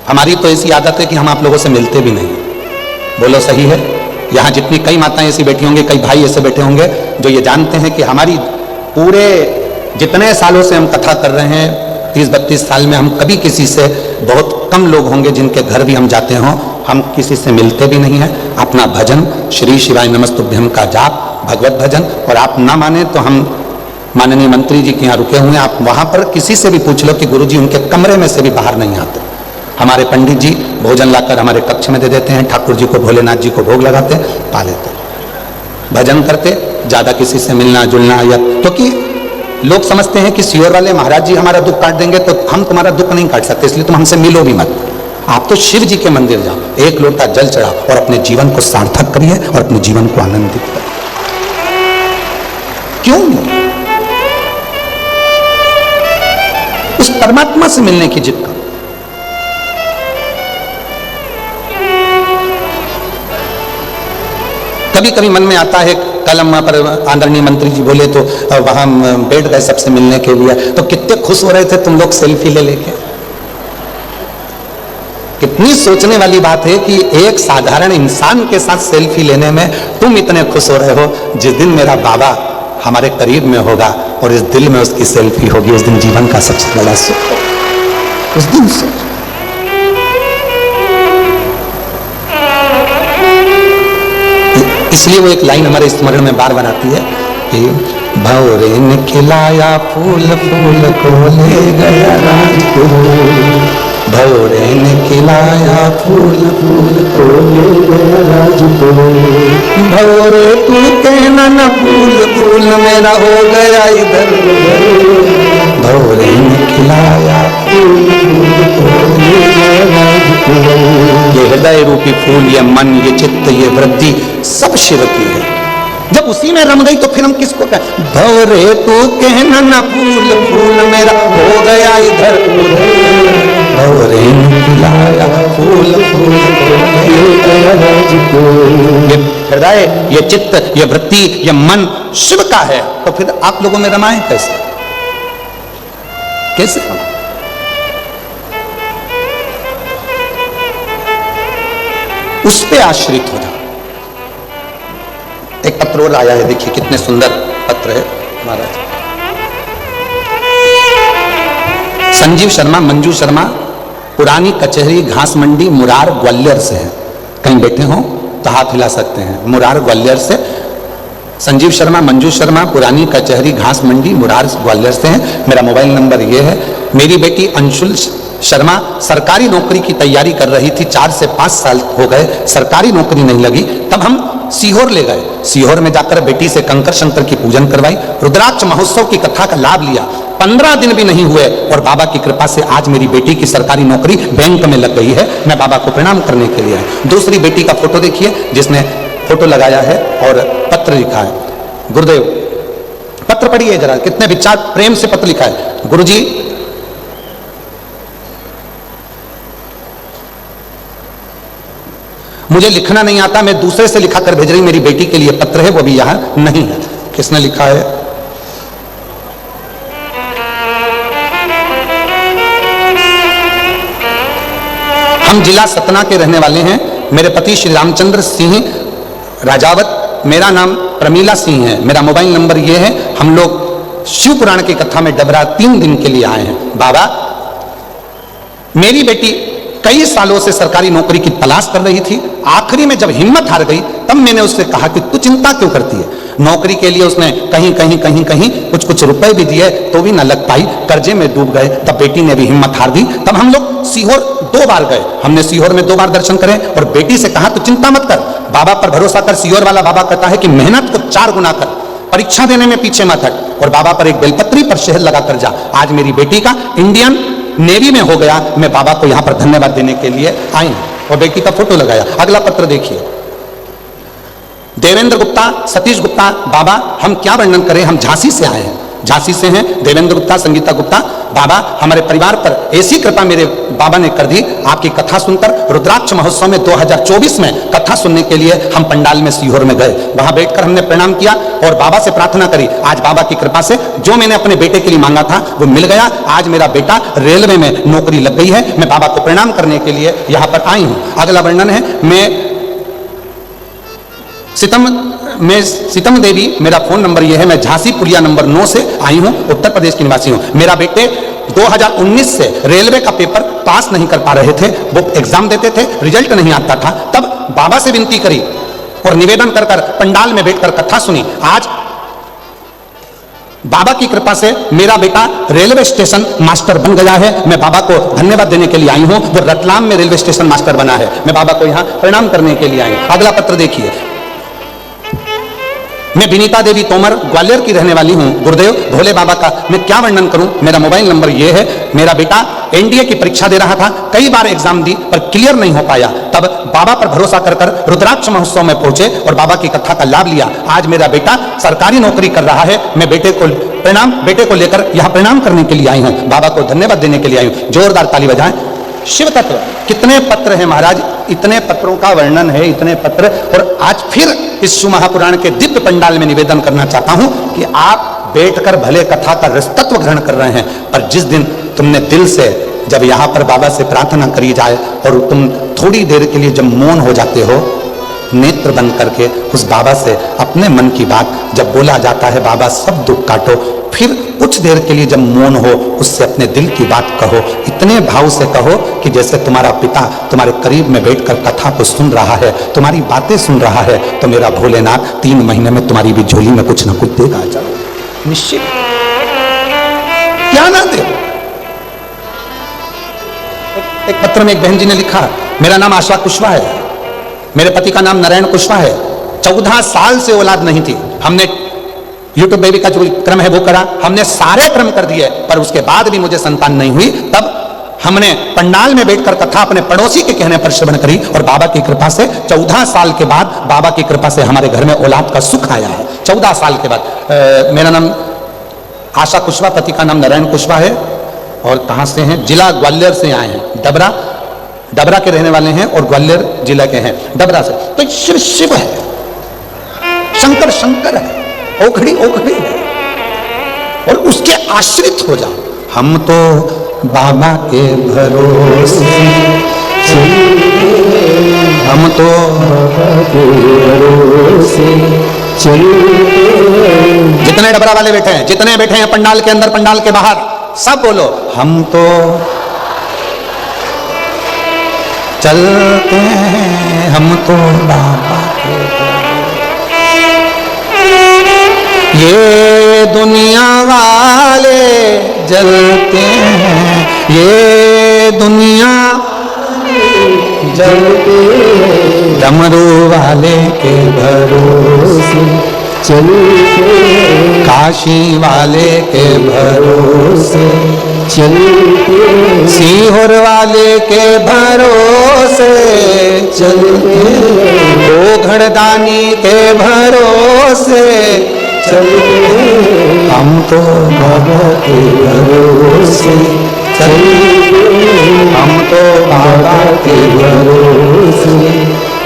हमारी तो ऐसी आदत है कि हम आप लोगों से मिलते भी नहीं। बोलो सही है? यहां जितनी कई माताएं ऐसी बैठी होंगी, कई भाई ऐसे बैठे होंगे जो ये जानते हैं कि हमारी पूरे जितने सालों से हम कथा कर रहे हैं, 30-32 साल में हम कभी किसी से, बहुत कम लोग होंगे जिनके घर भी हम जाते हों, हम किसी से मिलते भी नहीं हैं। अपना भजन श्री शिवाय नमस्तुभ्यम का जाप, भगवत भजन, और आप ना माने तो हम माननीय मंत्री जी के यहाँ रुके हुए हैं, आप वहां पर किसी से भी पूछ लो कि गुरुजी उनके कमरे में से भी बाहर नहीं आते। हमारे पंडित जी भोजन लाकर हमारे कक्ष में दे देते हैं, ठाकुर जी को, भोलेनाथ जी को भोग लगाते, पा लेते, भजन करते, ज्यादा किसी से मिलना जुलना, या क्योंकि लोग समझते हैं कि सियोर वाले महाराज जी हमारा दुख काट देंगे तो हम तुम्हारा दुख नहीं काट सकते, इसलिए तुम हमसे मिलो भी मत। आप तो शिव जी के मंदिर जाओ, एक लोटा जल चढ़ाओ और अपने जीवन को सार्थक करिए और अपने जीवन को आनंदित करिए। क्यों नहीं? उस परमात्मा से मिलने की जिद करो। कभी कभी मन में आता है, कल हम वहां पर आदरणीय मंत्री जी बोले तो वहां बैठ गए सबसे मिलने के लिए, तो कितने खुश हो रहे थे तुम लोग सेल्फी ले लेके। कितनी सोचने वाली बात है कि एक साधारण इंसान के साथ सेल्फी लेने में तुम इतने खुश हो रहे हो। जिस दिन मेरा बाबा हमारे करीब में होगा और इस दिल में उसकी सेल्फी होगी, उस दिन जीवन का सबसे बड़ा सुख होगा। उस दिन से इसलिए वो एक लाइन हमारे स्मरण में बार बार आती है कि भंवरे ने खिलाया फूल, फूल को ले गया राजगुरु, भंवरे ने खिलाया फूल, फूल को ले गया राजगुरु, भंवरे तू कहना न फूल, फूल मेरा हो गया इधर, भंवरे ने खिलाया फूल, फूल को ले गया राजगुरु। ये हृदय रूपी फूल, ये मन, ये चित्त, ये वृद्धि सब शिव की है। जब उसी में रम गई तो फिर हम किसको कहें? भंवरे तू कहना न फूल, फूल मेरा हो गया इधर उधर, भंवरे ने खिलाया फूल, फूल को ले गया राजगुरु। ये हृदय, ये चित्त, ये वृत्ति, ये मन शिव का है, तो फिर आप लोगों में रमाए कैसे? कैसे रमाए? उस पे आश्रित हो जाओ। एक पत्र और आया है, देखिए कितने सुंदर पत्र है महाराज। संजीव शर्मा, मंजू शर्मा, पुरानी कचहरी, घास मंडी, मुरार, ग्वालियर से है। कहीं बैठे हो तो हाथ हिला सकते हैं। मुरार ग्वालियर से संजीव शर्मा, मंजू शर्मा, पुरानी कचहरी, घास मंडी, मुरार, ग्वालियर से है। मेरा मोबाइल नंबर ये है। मेरी बेटी अंशुल शर्मा सरकारी नौकरी की तैयारी कर रही थी, 4 से 5 साल हो गए, सरकारी नौकरी नहीं लगी। तब हम सीहोर ले गए। सीहोर में जाकर बेटी से कंकर शंकर की पूजन करवाई, रुद्राक्ष महोत्सव की कथा का लाभ लिया। 15 दिन भी नहीं हुए और बाबा की कृपा से आज मेरी बेटी की सरकारी नौकरी बैंक में लग गई है। मैं बाबा को प्रणाम करने के लिए आया। दूसरी बेटी का फोटो देखिए, जिसने फोटो लगाया है और पत्र लिखा है। गुरुदेव, पत्र पढ़िए जरा, कितने विचार प्रेम से पत्र लिखा है। गुरुजी, मुझे लिखना नहीं आता, मैं दूसरे से लिखा कर भेज रही, मेरी बेटी के लिए पत्र है, वो भी यहां नहीं है। किसने लिखा है? हम जिला सतना के रहने वाले हैं। मेरे पति श्री रामचंद्र सिंह राजावत, मेरा नाम प्रमीला सिंह है। मेरा मोबाइल नंबर ये है। हम लोग शिव पुराण की कथा में डबरा 3 दिन के लिए आए हैं। बाबा, मेरी बेटी कई सालों से सरकारी नौकरी की तलाश कर रही थी। आखिरी में जब हिम्मत हार गई तब मैंने उससे कहा कि तू चिंता क्यों करती है। नौकरी के लिए उसने कहीं कुछ रुपए भी दिए तो भी न लग पाई, कर्जे में डूब गए। तब बेटी ने भी हिम्मत हार दी। तब हम लोग सीहोर 2 बार गए। हमने सीहोर में 2 बार दर्शन करे और बेटी से कहा तू चिंता मत कर, बाबा पर भरोसा कर। सीहोर वाला बाबा कहता है कि मेहनत को 4 गुना कर, परीक्षा देने में पीछे मत हट और बाबा पर एक बेलपत्री पर शहद लगा कर जा। आज मेरी बेटी का इंडियन नेवी में हो गया, मैं बाबा को यहां पर धन्यवाद देने के लिए आई हूं। और बेटी का फोटो लगाया। अगला पत्र देखिए, देवेंद्र गुप्ता, सतीश गुप्ता। बाबा हम क्या वर्णन करें, हम झांसी से आए हैं, झांसी से हैं देवेंद्र गुप्ता, संगीता गुप्ता। बाबा हमारे परिवार पर ऐसी कृपा मेरे बाबा ने कर दी, आपकी कथा सुनकर। रुद्राक्ष महोत्सव में 2024 में कथा सुनने के लिए हम पंडाल में सीहोर में गए, वहां बैठकर हमने प्रणाम किया और बाबा से प्रार्थना करी। आज बाबा की कृपा से जो मैंने अपने बेटे के लिए मांगा था वो मिल गया। आज मेरा बेटा रेलवे में नौकरी लग गई है। मैं बाबा को प्रणाम करने के लिए यहां पर आई हूं। अगला वर्णन है, मैं सीतम देवी, मेरा फोन नंबर यह है। मैं झांसी पुलिया नंबर 9 से आई हूं, उत्तर प्रदेश की निवासी हूं। मेरा बेटे 2019 से रेलवे का पेपर पास नहीं कर पा रहे थे, वो एग्जाम देते थे, रिजल्ट नहीं आता था। तब बाबा से विनती करी और निवेदन कर पंडाल में बैठकर कथा सुनी। आज बाबा की कृपा से मेरा बेटा रेलवे स्टेशन मास्टर बन गया है। मैं बाबा को धन्यवाद देने के लिए आई हूं। वो रतलाम में रेलवे स्टेशन मास्टर बना है। मैं बाबा को यहां प्रणाम करने के लिए आई हूं। अगला पत्र देखिए, मैं विनीता देवी तोमर, ग्वालियर की रहने वाली हूं। गुरुदेव भोले बाबा का मैं क्या वर्णन करूं। मेरा मोबाइल नंबर यह है। मेरा बेटा एनडीए की परीक्षा दे रहा था, कई बार एग्जाम दी पर क्लियर नहीं हो पाया। तब बाबा पर भरोसा कर रुद्राक्ष महोत्सव में पहुंचे और बाबा की कथा का लाभ लिया। आज मेरा बेटा सरकारी नौकरी कर रहा है। मैं बेटे को लेकर यहां प्रणाम करने के लिए आई हूं, बाबा को धन्यवाद देने के लिए आई हूं। जोरदार ताली बजाएं। शिव तत्व, कितने पत्र हैं महाराज, इतने पत्रों का वर्णन है, इतने पत्र। और आज फिर इस शिव महापुराण के दिव्य पंडाल में निवेदन करना चाहता हूं कि आप बैठकर भले कथा का रसतत्व ग्रहण कर रहे हैं, पर जिस दिन तुमने दिल से जब यहां पर बाबा से प्रार्थना करी जाए और तुम थोड़ी देर के लिए जब मौन हो जाते हो, नेत्र बंद करके उस बाबा से अपने मन की बात जब बोला जाता है, बाबा सब दुख काटो, फिर कुछ देर के लिए जब मौन हो उससे अपने दिल की बात कहो। इतने भाव से कहो कि जैसे तुम्हारा पिता तुम्हारे करीब में बैठकर कथा को सुन रहा है, तुम्हारी बातें सुन रहा है। तो मेरा भोलेनाथ 3 महीने में तुम्हारी भी झोली में कुछ ना कुछ देगा। चलो निश्चित, क्या ना दे। एक पत्र में एक बहन जी ने लिखा, मेरा नाम आशा कुशवाहा है, मेरे पति का नाम नारायण कुशवाहा है। 14 साल से औलाद नहीं थी। हमने यूट्यूब बेबी का जो क्रम है वो करा, हमने सारे क्रम कर दिए, पर उसके बाद भी मुझे संतान नहीं हुई। तब हमने पंडाल में बैठकर कथा अपने पड़ोसी के कहने पर श्रवण करी और बाबा की कृपा से 14 साल के बाद बाबा की कृपा से हमारे घर में औलाद का सुख आया है। 14 साल के बाद। मेरा नाम आशा कुशवाहा, पति का नाम नारायण कुशवाहा है। और कहां से हैं? जिला ग्वालियर से आए हैं। डबरा के रहने वाले हैं और ग्वालियर जिला के हैं, डबरा से। तो शिव शिव है, शंकर शंकर है, ओखड़ी है, और उसके आश्रित हो जाओ। हम तो बाबा के भरोसे, हम तो बाबा के भरोसे। जितने डबरा वाले बैठे हैं, जितने बैठे हैं पंडाल के अंदर, पंडाल के बाहर, सब बोलो हम तो चलते हैं, हम तो बाबा के। ये दुनिया वाले जलते हैं, ये दुनिया जलते हैं, डमरू वाले के भरोसे चलते, काशी वाले के भरोसे चलते, सीहोर वाले के भरोसे चलते, ओघड़दानी के भरोसे चलते, हम तो बाबा के भरोसे चलते, हम तो बाबा के भरोसे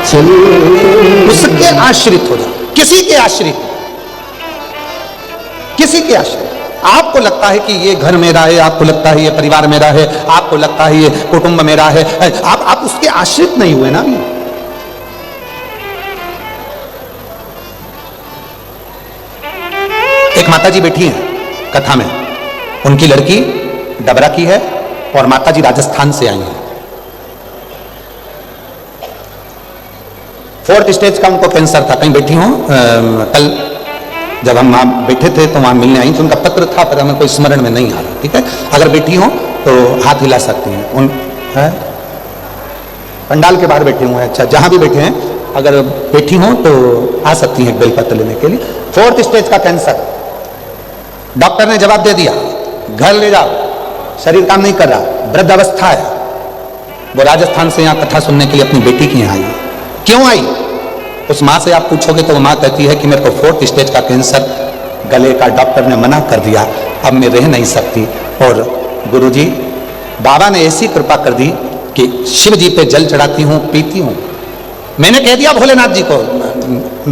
चलते। उसके आश्रित हो जाओ, किसी के आश्रित, किसी के आश्रित। आपको लगता है कि ये घर मेरा है, आपको लगता है ये परिवार मेरा है, आपको लगता है ये कुटुंब मेरा है, आप उसके आश्रित नहीं हुए ना। एक माताजी बैठी हैं कथा में, उनकी लड़की डबरा की है और माताजी राजस्थान से आई हैं। 4th स्टेज का उनको कैंसर था। कहीं बैठी हूं, कल जब हम वहां बैठे थे तो वहां मिलने आई, तो उनका पत्र था पर हमें कोई स्मरण में नहीं आ रहा। ठीक है, अगर बैठी हो तो हाथ हिला सकती हैं। उन है पंडाल के बाहर बैठे हुए हैं, अच्छा जहां भी बैठे हैं, अगर बैठी हो तो आ सकती हैं बेलपत्र लेने के लिए। 4th स्टेज का कैंसर, डॉक्टर ने जवाब दे दिया घर ले जाओ, शरीर काम नहीं कर रहा, वृद्ध अवस्था है, वो राजस्थान से यहाँ कथा सुनने के लिए अपनी बेटी के यहाँ आई। क्यों आई? उस माँ से आप पूछोगे तो वो माँ कहती है कि मेरे को 4th स्टेज का कैंसर गले का डॉक्टर ने मना कर दिया, अब मैं रह नहीं सकती। और गुरुजी बाबा ने ऐसी कृपा कर दी कि शिव जी पे जल चढ़ाती हूँ, पीती हूँ। मैंने कह दिया भोलेनाथ जी को,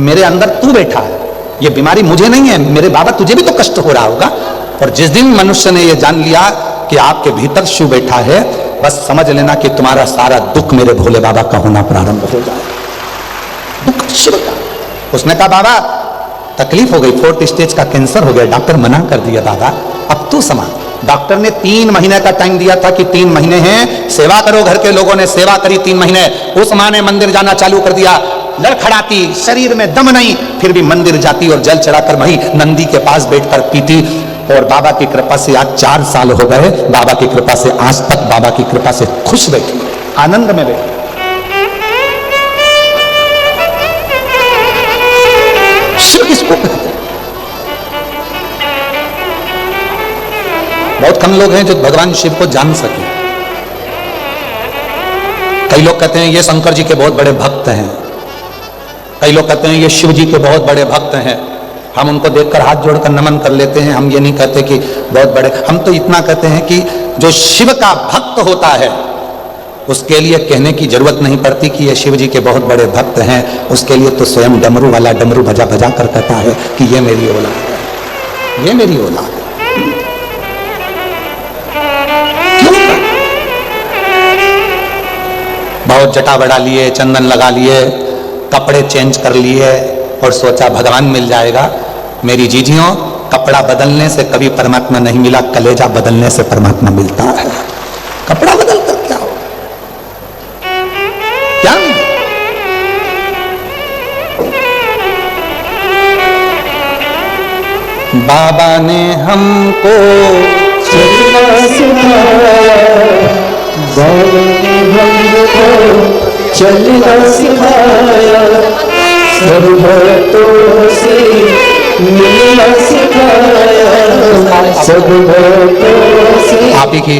मेरे अंदर तू बैठा है, ये बीमारी मुझे नहीं है, मेरे बाबा तुझे भी तो कष्ट हो रहा होगा। और जिस दिन मनुष्य ने ये जान लिया कि आपके भीतर शिव बैठा है, बस समझ लेना कि तुम्हारा सारा दुख मेरे भोले बाबा का होना प्रारंभ हो जाए। दुख शिव का। उसने कहा बाबा तकलीफ हो गई, 4th स्टेज का कैंसर हो गया, डॉक्टर मना कर दिया बाबा, अब तू समा। डॉक्टर ने 3 महीने का टाइम दिया था कि 3 महीने हैं, सेवा करो। घर के लोगों ने सेवा करी 3 महीने। उस माँ ने मंदिर जाना चालू कर दिया, लड़खड़ाती, शरीर में दम नहीं, फिर भी मंदिर जाती और जल चढ़ाकर वहीं नंदी के पास बैठकर पीती। और बाबा की कृपा से आज 4 साल हो गए, बाबा की कृपा से आज तक बाबा की कृपा से खुश बैठी, आनंद में बैठी। शिव किसको कहते हैं? बहुत कम लोग हैं जो भगवान शिव को जान सके। कई लोग कहते हैं ये शंकर जी के बहुत बड़े भक्त हैं, कई लोग कहते हैं ये शिव जी के बहुत बड़े भक्त हैं। हम उनको देखकर हाथ जोड़कर नमन कर लेते हैं। हम ये नहीं कहते कि बहुत बड़े, हम तो इतना कहते हैं कि जो शिव का भक्त होता है उसके लिए कहने की जरूरत नहीं पड़ती कि ये शिव जी के बहुत बड़े भक्त हैं। उसके लिए तो स्वयं डमरू वाला डमरू बजा बजा कर कहता है कि ये मेरी औलाद है, ये मेरी औलाद है। बहुत जटा बढ़ा लिए, चंदन लगा लिए, कपड़े चेंज कर लिए और सोचा भगवान मिल जाएगा। मेरी जीजियों, कपड़ा बदलने से कभी परमात्मा नहीं मिला, कलेजा बदलने से परमात्मा मिलता है। कपड़ा बदल कर क्या हो, क्या बाबा ने हमको चलना सिखाया, बाबा ने हमको चलना सिखाया, सब भक्तों से मिलना सिखाया, सब भक्तों से। आप ही की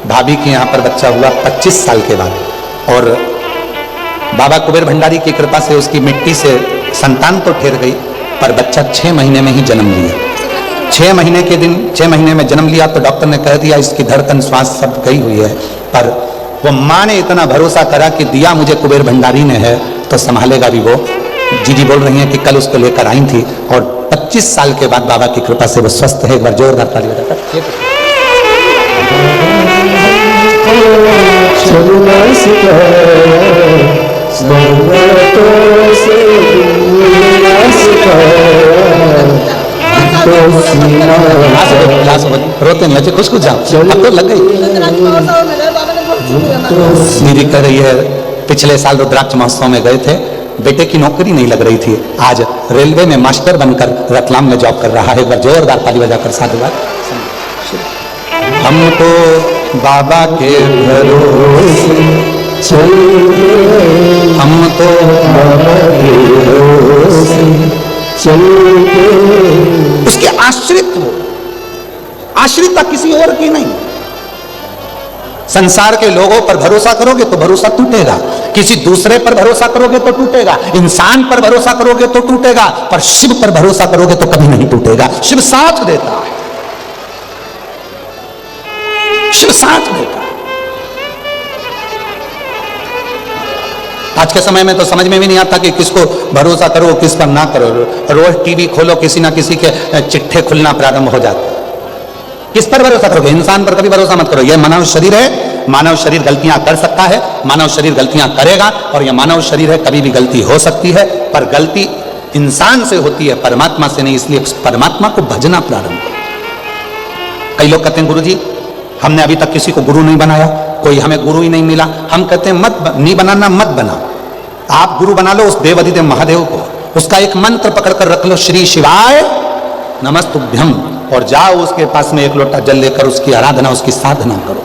भाभी के यहाँ पर बच्चा हुआ 25 साल के बाद, और बाबा कुबेर भंडारी की कृपा से उसकी मिट्टी से संतान तो ठहर गई, पर बच्चा 6 महीने में ही जन्म लिया। 6 महीने के दिन, 6 महीने में जन्म लिया तो डॉक्टर ने कह दिया इसकी धड़कन श्वास सब गई हुई है। पर वो माँ ने इतना भरोसा करा कि दिया मुझे कुबेर भंडारी ने है तो संभालेगा भी वो। जीजी बोल रही हैं कि कल उसको लेकर आई थी और 25 साल के बाद बाबा की कृपा से वो स्वस्थ है। एक बार जोरदार ताली बजाकर। चलना सिखाया, भक्तों से मिलना सिखाया, रोते नहीं, कुछ कुछ जाओ, अब तो लग गई। दीदी कह रही है पिछले साल रुद्राक्ष महोत्सव में गए थे, बेटे की नौकरी नहीं लग रही थी, आज रेलवे में मास्टर बनकर रतलाम में जॉब कर रहा है। एक बार जोरदार ताली बजाकर साधुवाद। हमको बाबा के भरोसे हम तो बाबा के भरोसे चलते, उसके आश्रित हो, आश्रितता किसी और की नहीं। संसार के लोगों पर भरोसा करोगे तो भरोसा टूटेगा, किसी दूसरे पर भरोसा करोगे तो टूटेगा, इंसान पर भरोसा करोगे तो टूटेगा, पर शिव पर भरोसा करोगे तो कभी नहीं टूटेगा। शिव साथ देता है, शिव साथ देता है। आज के समय में तो समझ में भी नहीं आता कि किसको भरोसा करो किस पर ना करो। रोज टीवी खोलो किसी ना किसी के चिट्ठे खुलना प्रारंभ हो जाते। किस पर भरोसा करोगे? इंसान पर कभी भरोसा मत करो। यह मानव शरीर है, मानव शरीर गलतियां कर सकता है, मानव शरीर गलतियां करेगा, और यह मानव शरीर है, कभी भी गलती हो सकती है, पर गलती इंसान से होती है, परमात्मा से नहीं। इसलिए परमात्मा को भजना प्रारंभ करो। कई लोग कहते हैं गुरुजी हमने अभी तक किसी को गुरु नहीं बनाया, कोई हमें गुरु ही नहीं मिला। हम कहते हैं नहीं बनाना, मत बनाओ। आप गुरु बना लो उस देवाधिदेव महादेव को, उसका एक मंत्र पकड़कर रख लो, श्री शिवाय नमस्तुभ्यम, और जाओ उसके पास में एक लोटा जल लेकर उसकी आराधना, उसकी साधना करो।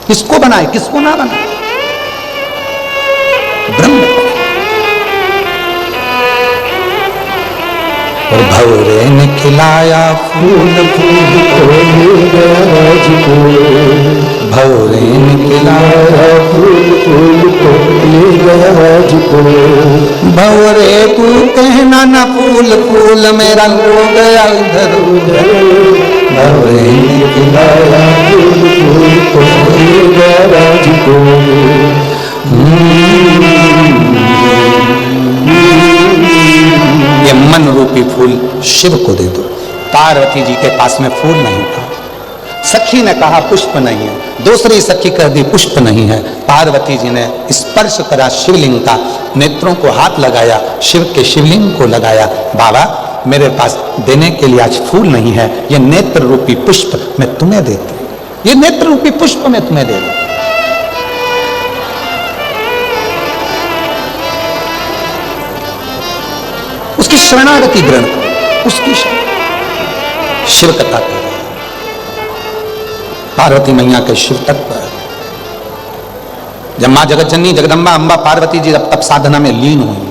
किसको बनाए, किसको ना बनाए, ब्रह्म। और भौरे ने खिलाया फूल फूल फूल को भवरे निकला फूल फूल को ले गया राज को। भवरे तू कहना न फूल फूल मेरा हो गया इधर उधर भवरे निकला फूल फूल को ले गया राज को। ये मन रूपी फूल शिव को दे दो। पार्वती जी के पास में फूल नहीं था। सखी ने कहा पुष्प नहीं है, दूसरी सखी कह दी पुष्प नहीं है। पार्वती जी ने स्पर्श करा शिवलिंग का, नेत्रों को हाथ लगाया, शिव के शिवलिंग को लगाया। बाबा मेरे पास देने के लिए आज फूल नहीं है, ये नेत्र रूपी पुष्प मैं तुम्हें देती हूं, ये नेत्र रूपी पुष्प मैं तुम्हें दे दूं। उसकी शरणागति ग्रहण करो, उसकी शिव कथा कर पार्वती मैया के शिव तत्व। जब मां जगत जननी जगदम्बा अंबा पार्वती जी जब तप साधना में लीन हुई,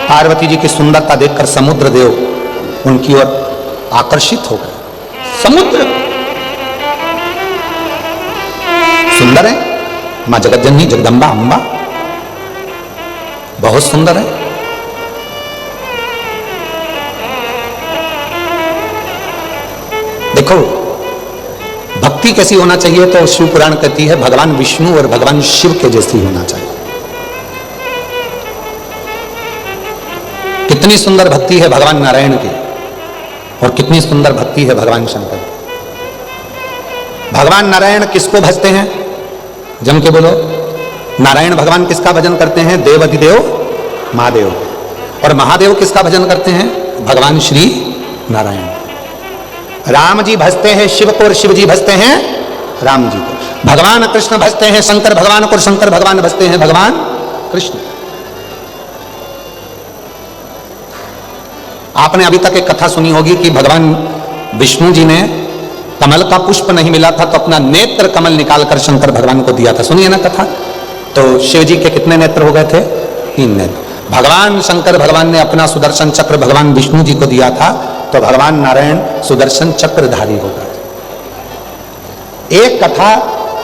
पार्वती जी की सुंदरता देखकर समुद्र देव उनकी ओर आकर्षित हो गए। समुद्र सुंदर है, मां जगत जननी जगदम्बा अंबा बहुत सुंदर है। देखो भक्ति कैसी होना चाहिए, तो शिव पुराण कहती है भगवान विष्णु और भगवान शिव के जैसी होना चाहिए। कितनी सुंदर भक्ति है भगवान नारायण की और कितनी सुंदर भक्ति है भगवान शंकर की। भगवान नारायण किसको भजते हैं, जम के बोलो। नारायण भगवान किसका भजन करते हैं, देवाधिदेव महादेव। और महादेव किसका भजन करते हैं, भगवान श्री नारायण। राम जी भजते हैं शिव को और शिव जी भजते हैं राम जी को। भगवान कृष्ण भजते हैं शंकर भगवान को और शंकर भगवान भजते हैं भगवान कृष्ण। आपने अभी तक एक कथा सुनी होगी कि भगवान विष्णु जी ने कमल का पुष्प नहीं मिला था तो अपना नेत्र कमल निकालकर शंकर भगवान को दिया था, सुनिए ना कथा। तो शिव जी के कितने नेत्र हो गए थे, 3 नेत्र। भगवान शंकर भगवान ने अपना सुदर्शन चक्र भगवान विष्णु जी को दिया था तो भगवान नारायण सुदर्शन चक्रधारी हो गए। एक कथा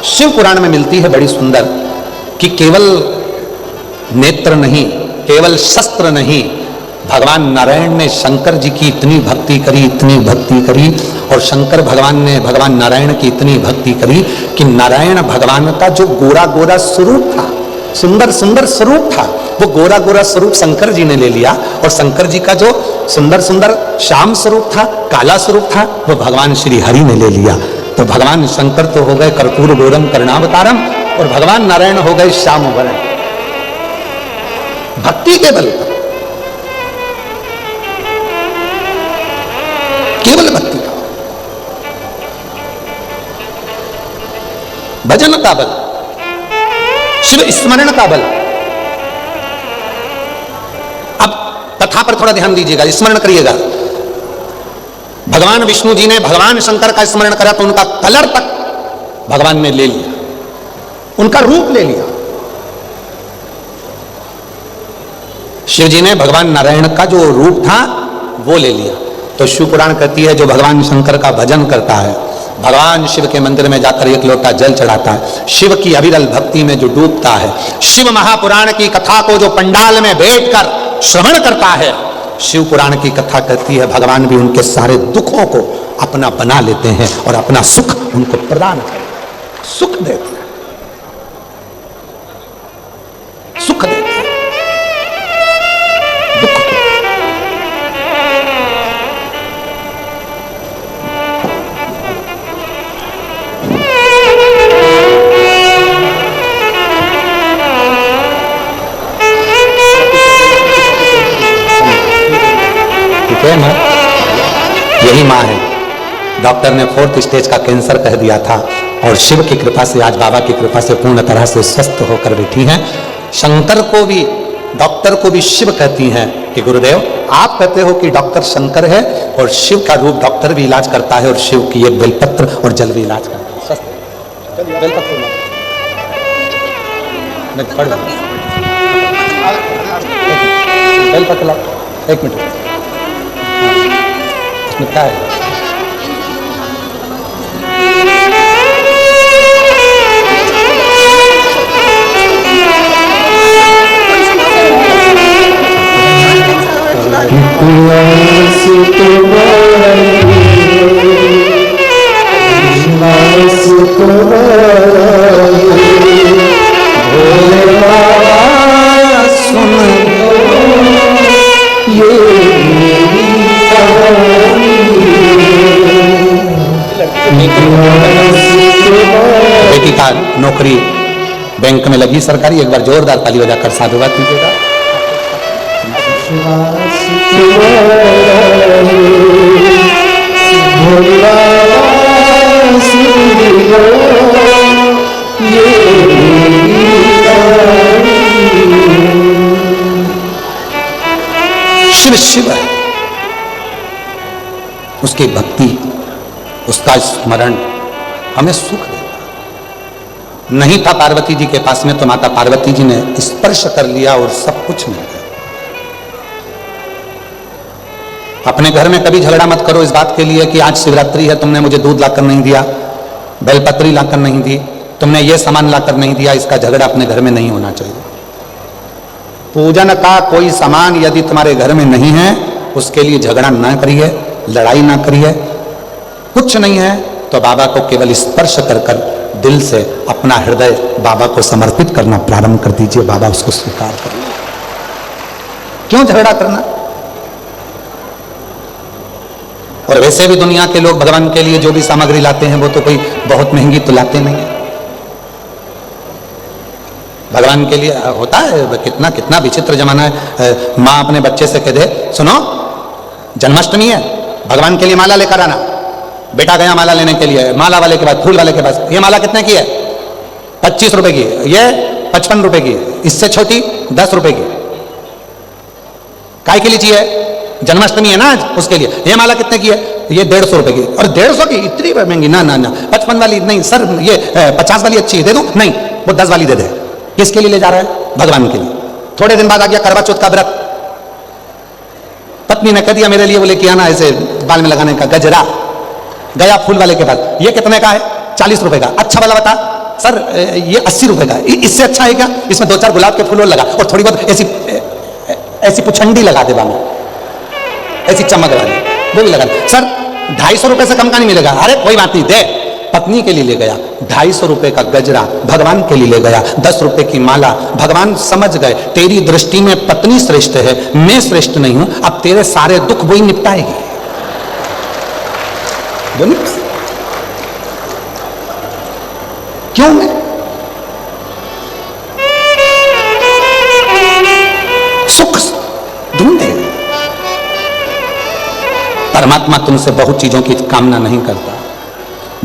शिव पुराण में मिलती है बड़ी सुंदर कि केवल नेत्र नहीं, केवल शस्त्र नहीं, भगवान नारायण ने शंकर जी की इतनी भक्ति करी, इतनी भक्ति करी, और शंकर भगवान ने भगवान नारायण की इतनी भक्ति करी कि नारायण भगवान का जो गोरा गोरा स्वरूप था, सुंदर सुंदर स्वरूप था, वो गोरा गोरा स्वरूप शंकर जी ने ले लिया। और शंकर जी का जो सुंदर सुंदर श्याम स्वरूप था, काला स्वरूप था, वो भगवान श्री हरि ने ले लिया। तो भगवान शंकर तो हो गए कर्पूर गौरम कर्णावतारम और भगवान नारायण हो गए श्याम वरण। भक्ति के बल पर, केवल भक्ति का, भजन का बल, शिव स्मरण का बल। अब कथा पर थोड़ा ध्यान दीजिएगा, स्मरण करिएगा। भगवान विष्णु जी ने भगवान शंकर का स्मरण करा तो उनका कलर तक भगवान ने ले लिया, उनका रूप ले लिया। शिव जी ने भगवान नारायण का जो रूप था वो ले लिया। तो शिव पुराण कहती है जो भगवान शंकर का भजन करता है, भगवान शिव के मंदिर में जाकर एक लोटा जल चढ़ाता है, शिव की अविरल भक्ति में जो डूबता है, शिव महापुराण की कथा को जो पंडाल में बैठकर श्रवण करता है, शिव पुराण की कथा कहती है भगवान भी उनके सारे दुखों को अपना बना लेते हैं और अपना सुख उनको प्रदान करते हैं, सुख देते हैं, सुख देते हैं, दुख को। ना यही माँ है। डॉक्टर ने 4th स्टेज का कैंसर कह दिया था और शिव की कृपा से आज बाबा की कृपा से पूर्ण तरह से स्वस्थ होकर बैठी हैं। शंकर को भी, डॉक्टर को भी शिव कहती हैं कि गुरुदेव आप कहते हो कि डॉक्टर शंकर है और शिव का रूप डॉक्टर भी इलाज करता है और शिव की एक बेलपत्र और जल भी इलाज करता है। स्वस्थ बेलपत्र बेलपत्र 1 मिनट। इसमें क्या है? विश्वास तुम्हारा विश्वास तुम्हारा भोले बाबा सुन लो ये मेरी कहानी। बेटी का नौकरी बैंक में लगी सरकारी, एक बार जोरदार ताली बजाकर साधुवाद कीजिएगा। विश्वास तुम्हारा भोला सुन लो ये मेरी कहानी। शिव शिव है, उसकी भक्ति, उसका स्मरण हमें सुख देता। नहीं था पार्वती जी के पास में तो माता पार्वती जी ने स्पर्श कर लिया और सब कुछ मिल गया। अपने घर में कभी झगड़ा मत करो इस बात के लिए कि आज शिवरात्रि है, तुमने मुझे दूध लाकर नहीं दिया, बेलपत्री लाकर नहीं दी, तुमने ये सामान लाकर नहीं दिया। इसका झगड़ा अपने घर में नहीं होना चाहिए। पूजन का कोई सामान यदि तुम्हारे घर में नहीं है, उसके लिए झगड़ा ना करिए, लड़ाई ना करिए। कुछ नहीं है तो बाबा को केवल स्पर्श कर कर दिल से अपना हृदय बाबा को समर्पित करना प्रारंभ कर दीजिए। बाबा उसको स्वीकार कर लेंगे। क्यों झगड़ा करना? और वैसे भी दुनिया के लोग भगवान के लिए जो भी सामग्री लाते हैं वो तो कोई बहुत महंगी तो लाते नहीं है। भगवान के लिए होता है, कितना कितना विचित्र जमाना है। माँ अपने बच्चे से कह दे, सुनो जन्माष्टमी है, भगवान के लिए माला लेकर आना। बेटा गया माला लेने के लिए, माला वाले के पास, फूल वाले के पास, ये माला कितने की है? 25 रुपए की, ये 55 रुपए की, इससे छोटी 10 रुपए की। काय के लिए चाहिए? जन्माष्टमी है ना आज, उसके लिए। ये माला कितने की है? ये 150 रुपए की। और 150 की इतनी महंगी? ना ना ना, 55 वाली नहीं सर, ये 50 वाली अच्छी है, दे दूं? नहीं, वो 10 वाली दे दे। किसके लिए ले जा रहा है? भगवान के लिए। थोड़े दिन बाद आ गया करवा चौथ का व्रत, पत्नी ने कह दिया मेरे लिए वो लेके आना ऐसे बाल में लगाने का गजरा। गया फूल वाले के पास, ये कितने का है? 40 रुपए का। अच्छा वाला बता सर, ये 80 रुपए का। इससे अच्छा है क्या? इसमें 2-4 गुलाब के फूल और लगा और थोड़ी बहुत ऐसी पुछंडी लगा दे बाल में, ऐसी चमक वाली, वो भी लगा दे। सर 250 रुपए से कम का नहीं मिलेगा। अरे कोई बात नहीं, दे। पत्नी के लिए ले गया 250 रुपए का गजरा, भगवान के लिए ले गया 10 रुपए की माला। भगवान समझ गए तेरी दृष्टि में पत्नी श्रेष्ठ है, मैं श्रेष्ठ नहीं हूं, अब तेरे सारे दुख वही निपटाएगी। वो निपटा क्यों? मैं सुख ढूंढे। परमात्मा तुमसे बहुत चीजों की कामना नहीं करता।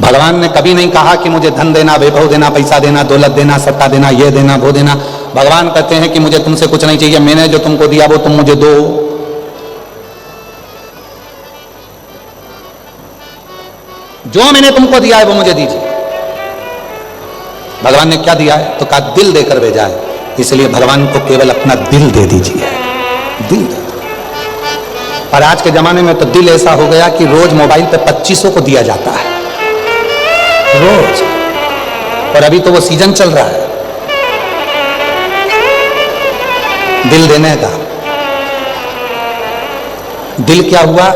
भगवान ने कभी नहीं कहा कि मुझे धन देना, वैभव देना, पैसा देना, दौलत देना, सत्ता देना, ये देना, वो देना। भगवान कहते हैं कि मुझे तुमसे कुछ नहीं चाहिए, मैंने जो तुमको दिया वो तुम मुझे दो। जो मैंने तुमको दिया है वो मुझे दीजिए। भगवान ने क्या दिया है? तो कहा दिल देकर भेजा है, इसलिए भगवान को केवल अपना दिल दे दीजिए। दिल दे। और आज के जमाने में तो दिल ऐसा हो गया कि रोज मोबाइल पे 2500 को दिया जाता है, रोज। और अभी तो वो सीजन चल रहा है दिल देने का। दिल क्या हुआ?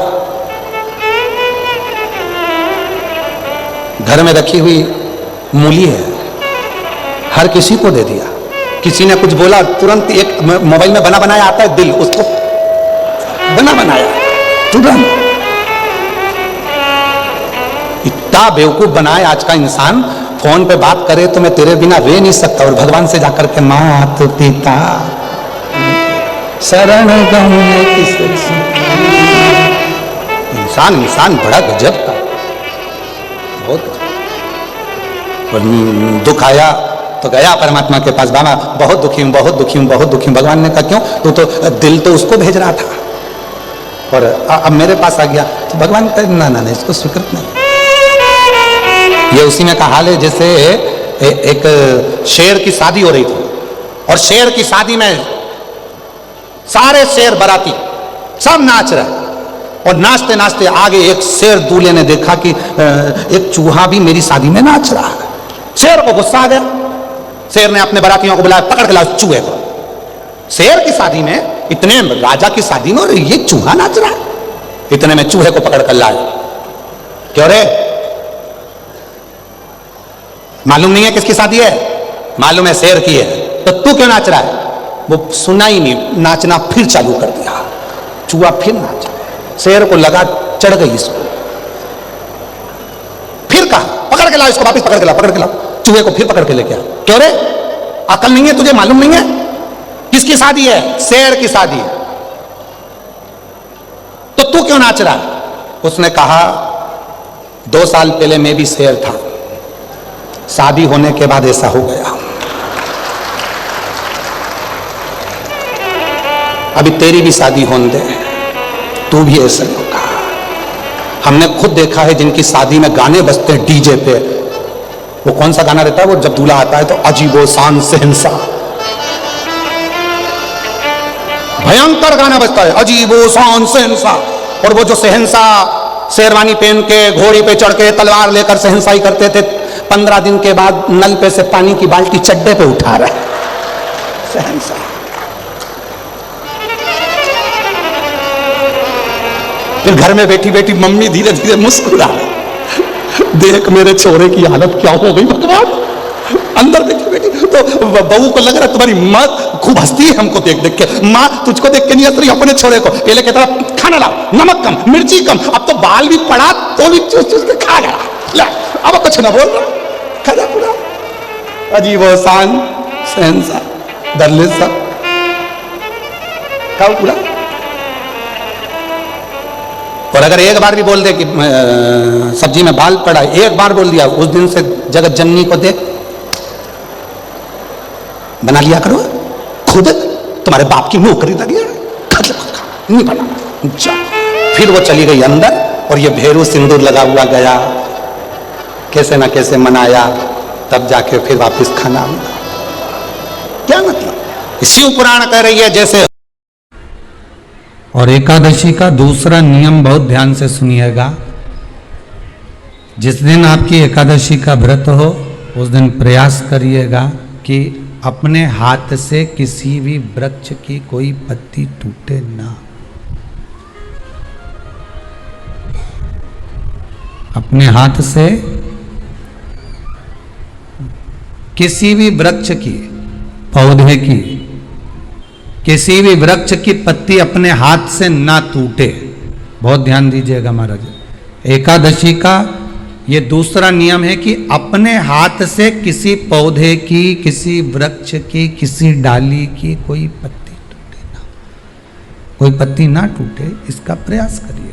घर में रखी हुई मूली है, हर किसी को दे दिया। किसी ने कुछ बोला, तुरंत एक मोबाइल में बना बनाया आता है दिल, उसको बना बनाया तुरंत। इतना बेवकूफ बनाए आज का इंसान। फोन पे बात करे तो मैं तेरे बिना रह नहीं सकता, और भगवान से जाकर के मात पिता शरण गए किसे। इंसान बड़ा गजब का, बहुत दुख आया तो गया परमात्मा के पास, बाबा बहुत दुखी हूं, बहुत दुखी हूं, बहुत दुखी हूं। भगवान ने कहा क्यों? तो दिल तो उसको भेज रहा था और अब मेरे पास आ गया। तो भगवान कहे ना ना, इसको स्वीकृत नहीं। ये उसी में का हाल है जैसे एक शेर की शादी हो रही थी, और शेर की शादी में सारे शेर बाराती सब नाच रहे, और नाचते नाचते आगे एक शेर दूल्हे ने देखा कि एक चूहा भी मेरी शादी में नाच रहा है। शेर को गुस्सा आ गया। शेर ने अपने बारातियों को बुलाया, पकड़ के लाओ चूहे को। शेर की शादी में, इतने राजा की शादी में, और ये चूहा नाच रहा है। इतने में चूहे को पकड़ कर लाए। क्यों रे, मालूम नहीं है किसकी शादी है? मालूम है शेर की है। तो तू क्यों नाच रहा है? वो सुना ही नहीं, नाचना फिर चालू कर दिया। चूहा फिर नाचा। शेर को लगा चढ़ गई इसको। फिर कहा पकड़ के लाओ इसको, वापस पकड़ के लाओ, पकड़ के लाओ। चूहे को फिर पकड़ के लेके आ। क्यों रे, अकल नहीं है तुझे? मालूम नहीं है किसकी शादी है? शेर की शादी है। तो तू क्यों नाच रहा है? उसने कहा 2 साल पहले मैं भी शेर था, शादी होने के बाद ऐसा हो गया। अभी तेरी भी शादी होने दे, तू भी ऐसे होगा। हमने खुद देखा है जिनकी शादी में गाने बजते हैं डीजे पे। वो कौन सा गाना रहता है? वो जब दूल्हा आता है तो अजीबो शान शहंशाह, भयंकर गाना बजता है, अजीबो शान शहंशाह। और वो जो शहंशाह शेरवानी पहन के घोड़ी पे चढ़ के तलवार लेकर शहंशाही करते थे, 15 दिन के बाद नल पे से पानी की बाल्टी चड्डे पे उठा रहा है शहंशाह। फिर घर में बैठी बैठी मम्मी धीरे धीरे मुस्कुरा, देख मेरे छोरे की हालत क्या हो गई भगवान। अंदर बैठी बैठी तो बहू को लग रहा तुम्हारी माँ खूब हंसती है हमको देख देख के। माँ तुझको देख के नहीं हंस रही, अपने छोरे को। पहले कहता खाना लाओ, नमक कम, मिर्ची कम। अब तो बाल भी पड़ा तो भी चूस चूस के खा गया। ले अब कुछ ना बोल रहा, खा जा पूरा। अजीब शान शहंशाह दरले सा खाओ पूरा। और अगर एक बार भी बोल दे कि सब्जी में बाल पड़ा, एक बार बोल दिया, उस दिन से जगत जननी को देख बना लिया करो खुद। तुम्हारे बाप की नौकरी लगी है, नहीं बना जा। फिर वो चली गई अंदर और ये भेरू सिंदूर लगा हुआ गया, कैसे ना कैसे मनाया, तब जाके फिर वापस खाना मिला। क्या मतलब? शिव पुराण कह रही है जैसे। और एकादशी का दूसरा नियम बहुत ध्यान से सुनिएगा। जिस दिन आपकी एकादशी का व्रत हो उस दिन प्रयास करिएगा कि अपने हाथ से किसी भी वृक्ष की कोई पत्ती टूटे ना। अपने हाथ से किसी भी वृक्ष की, पौधे की, किसी भी वृक्ष की पत्ती अपने हाथ से ना टूटे। बहुत ध्यान दीजिएगा महाराज। एकादशी का ये दूसरा नियम है कि अपने हाथ से किसी पौधे की, किसी वृक्ष की, किसी डाली की कोई पत्ती टूटे ना, कोई पत्ती ना टूटे, इसका प्रयास करिए।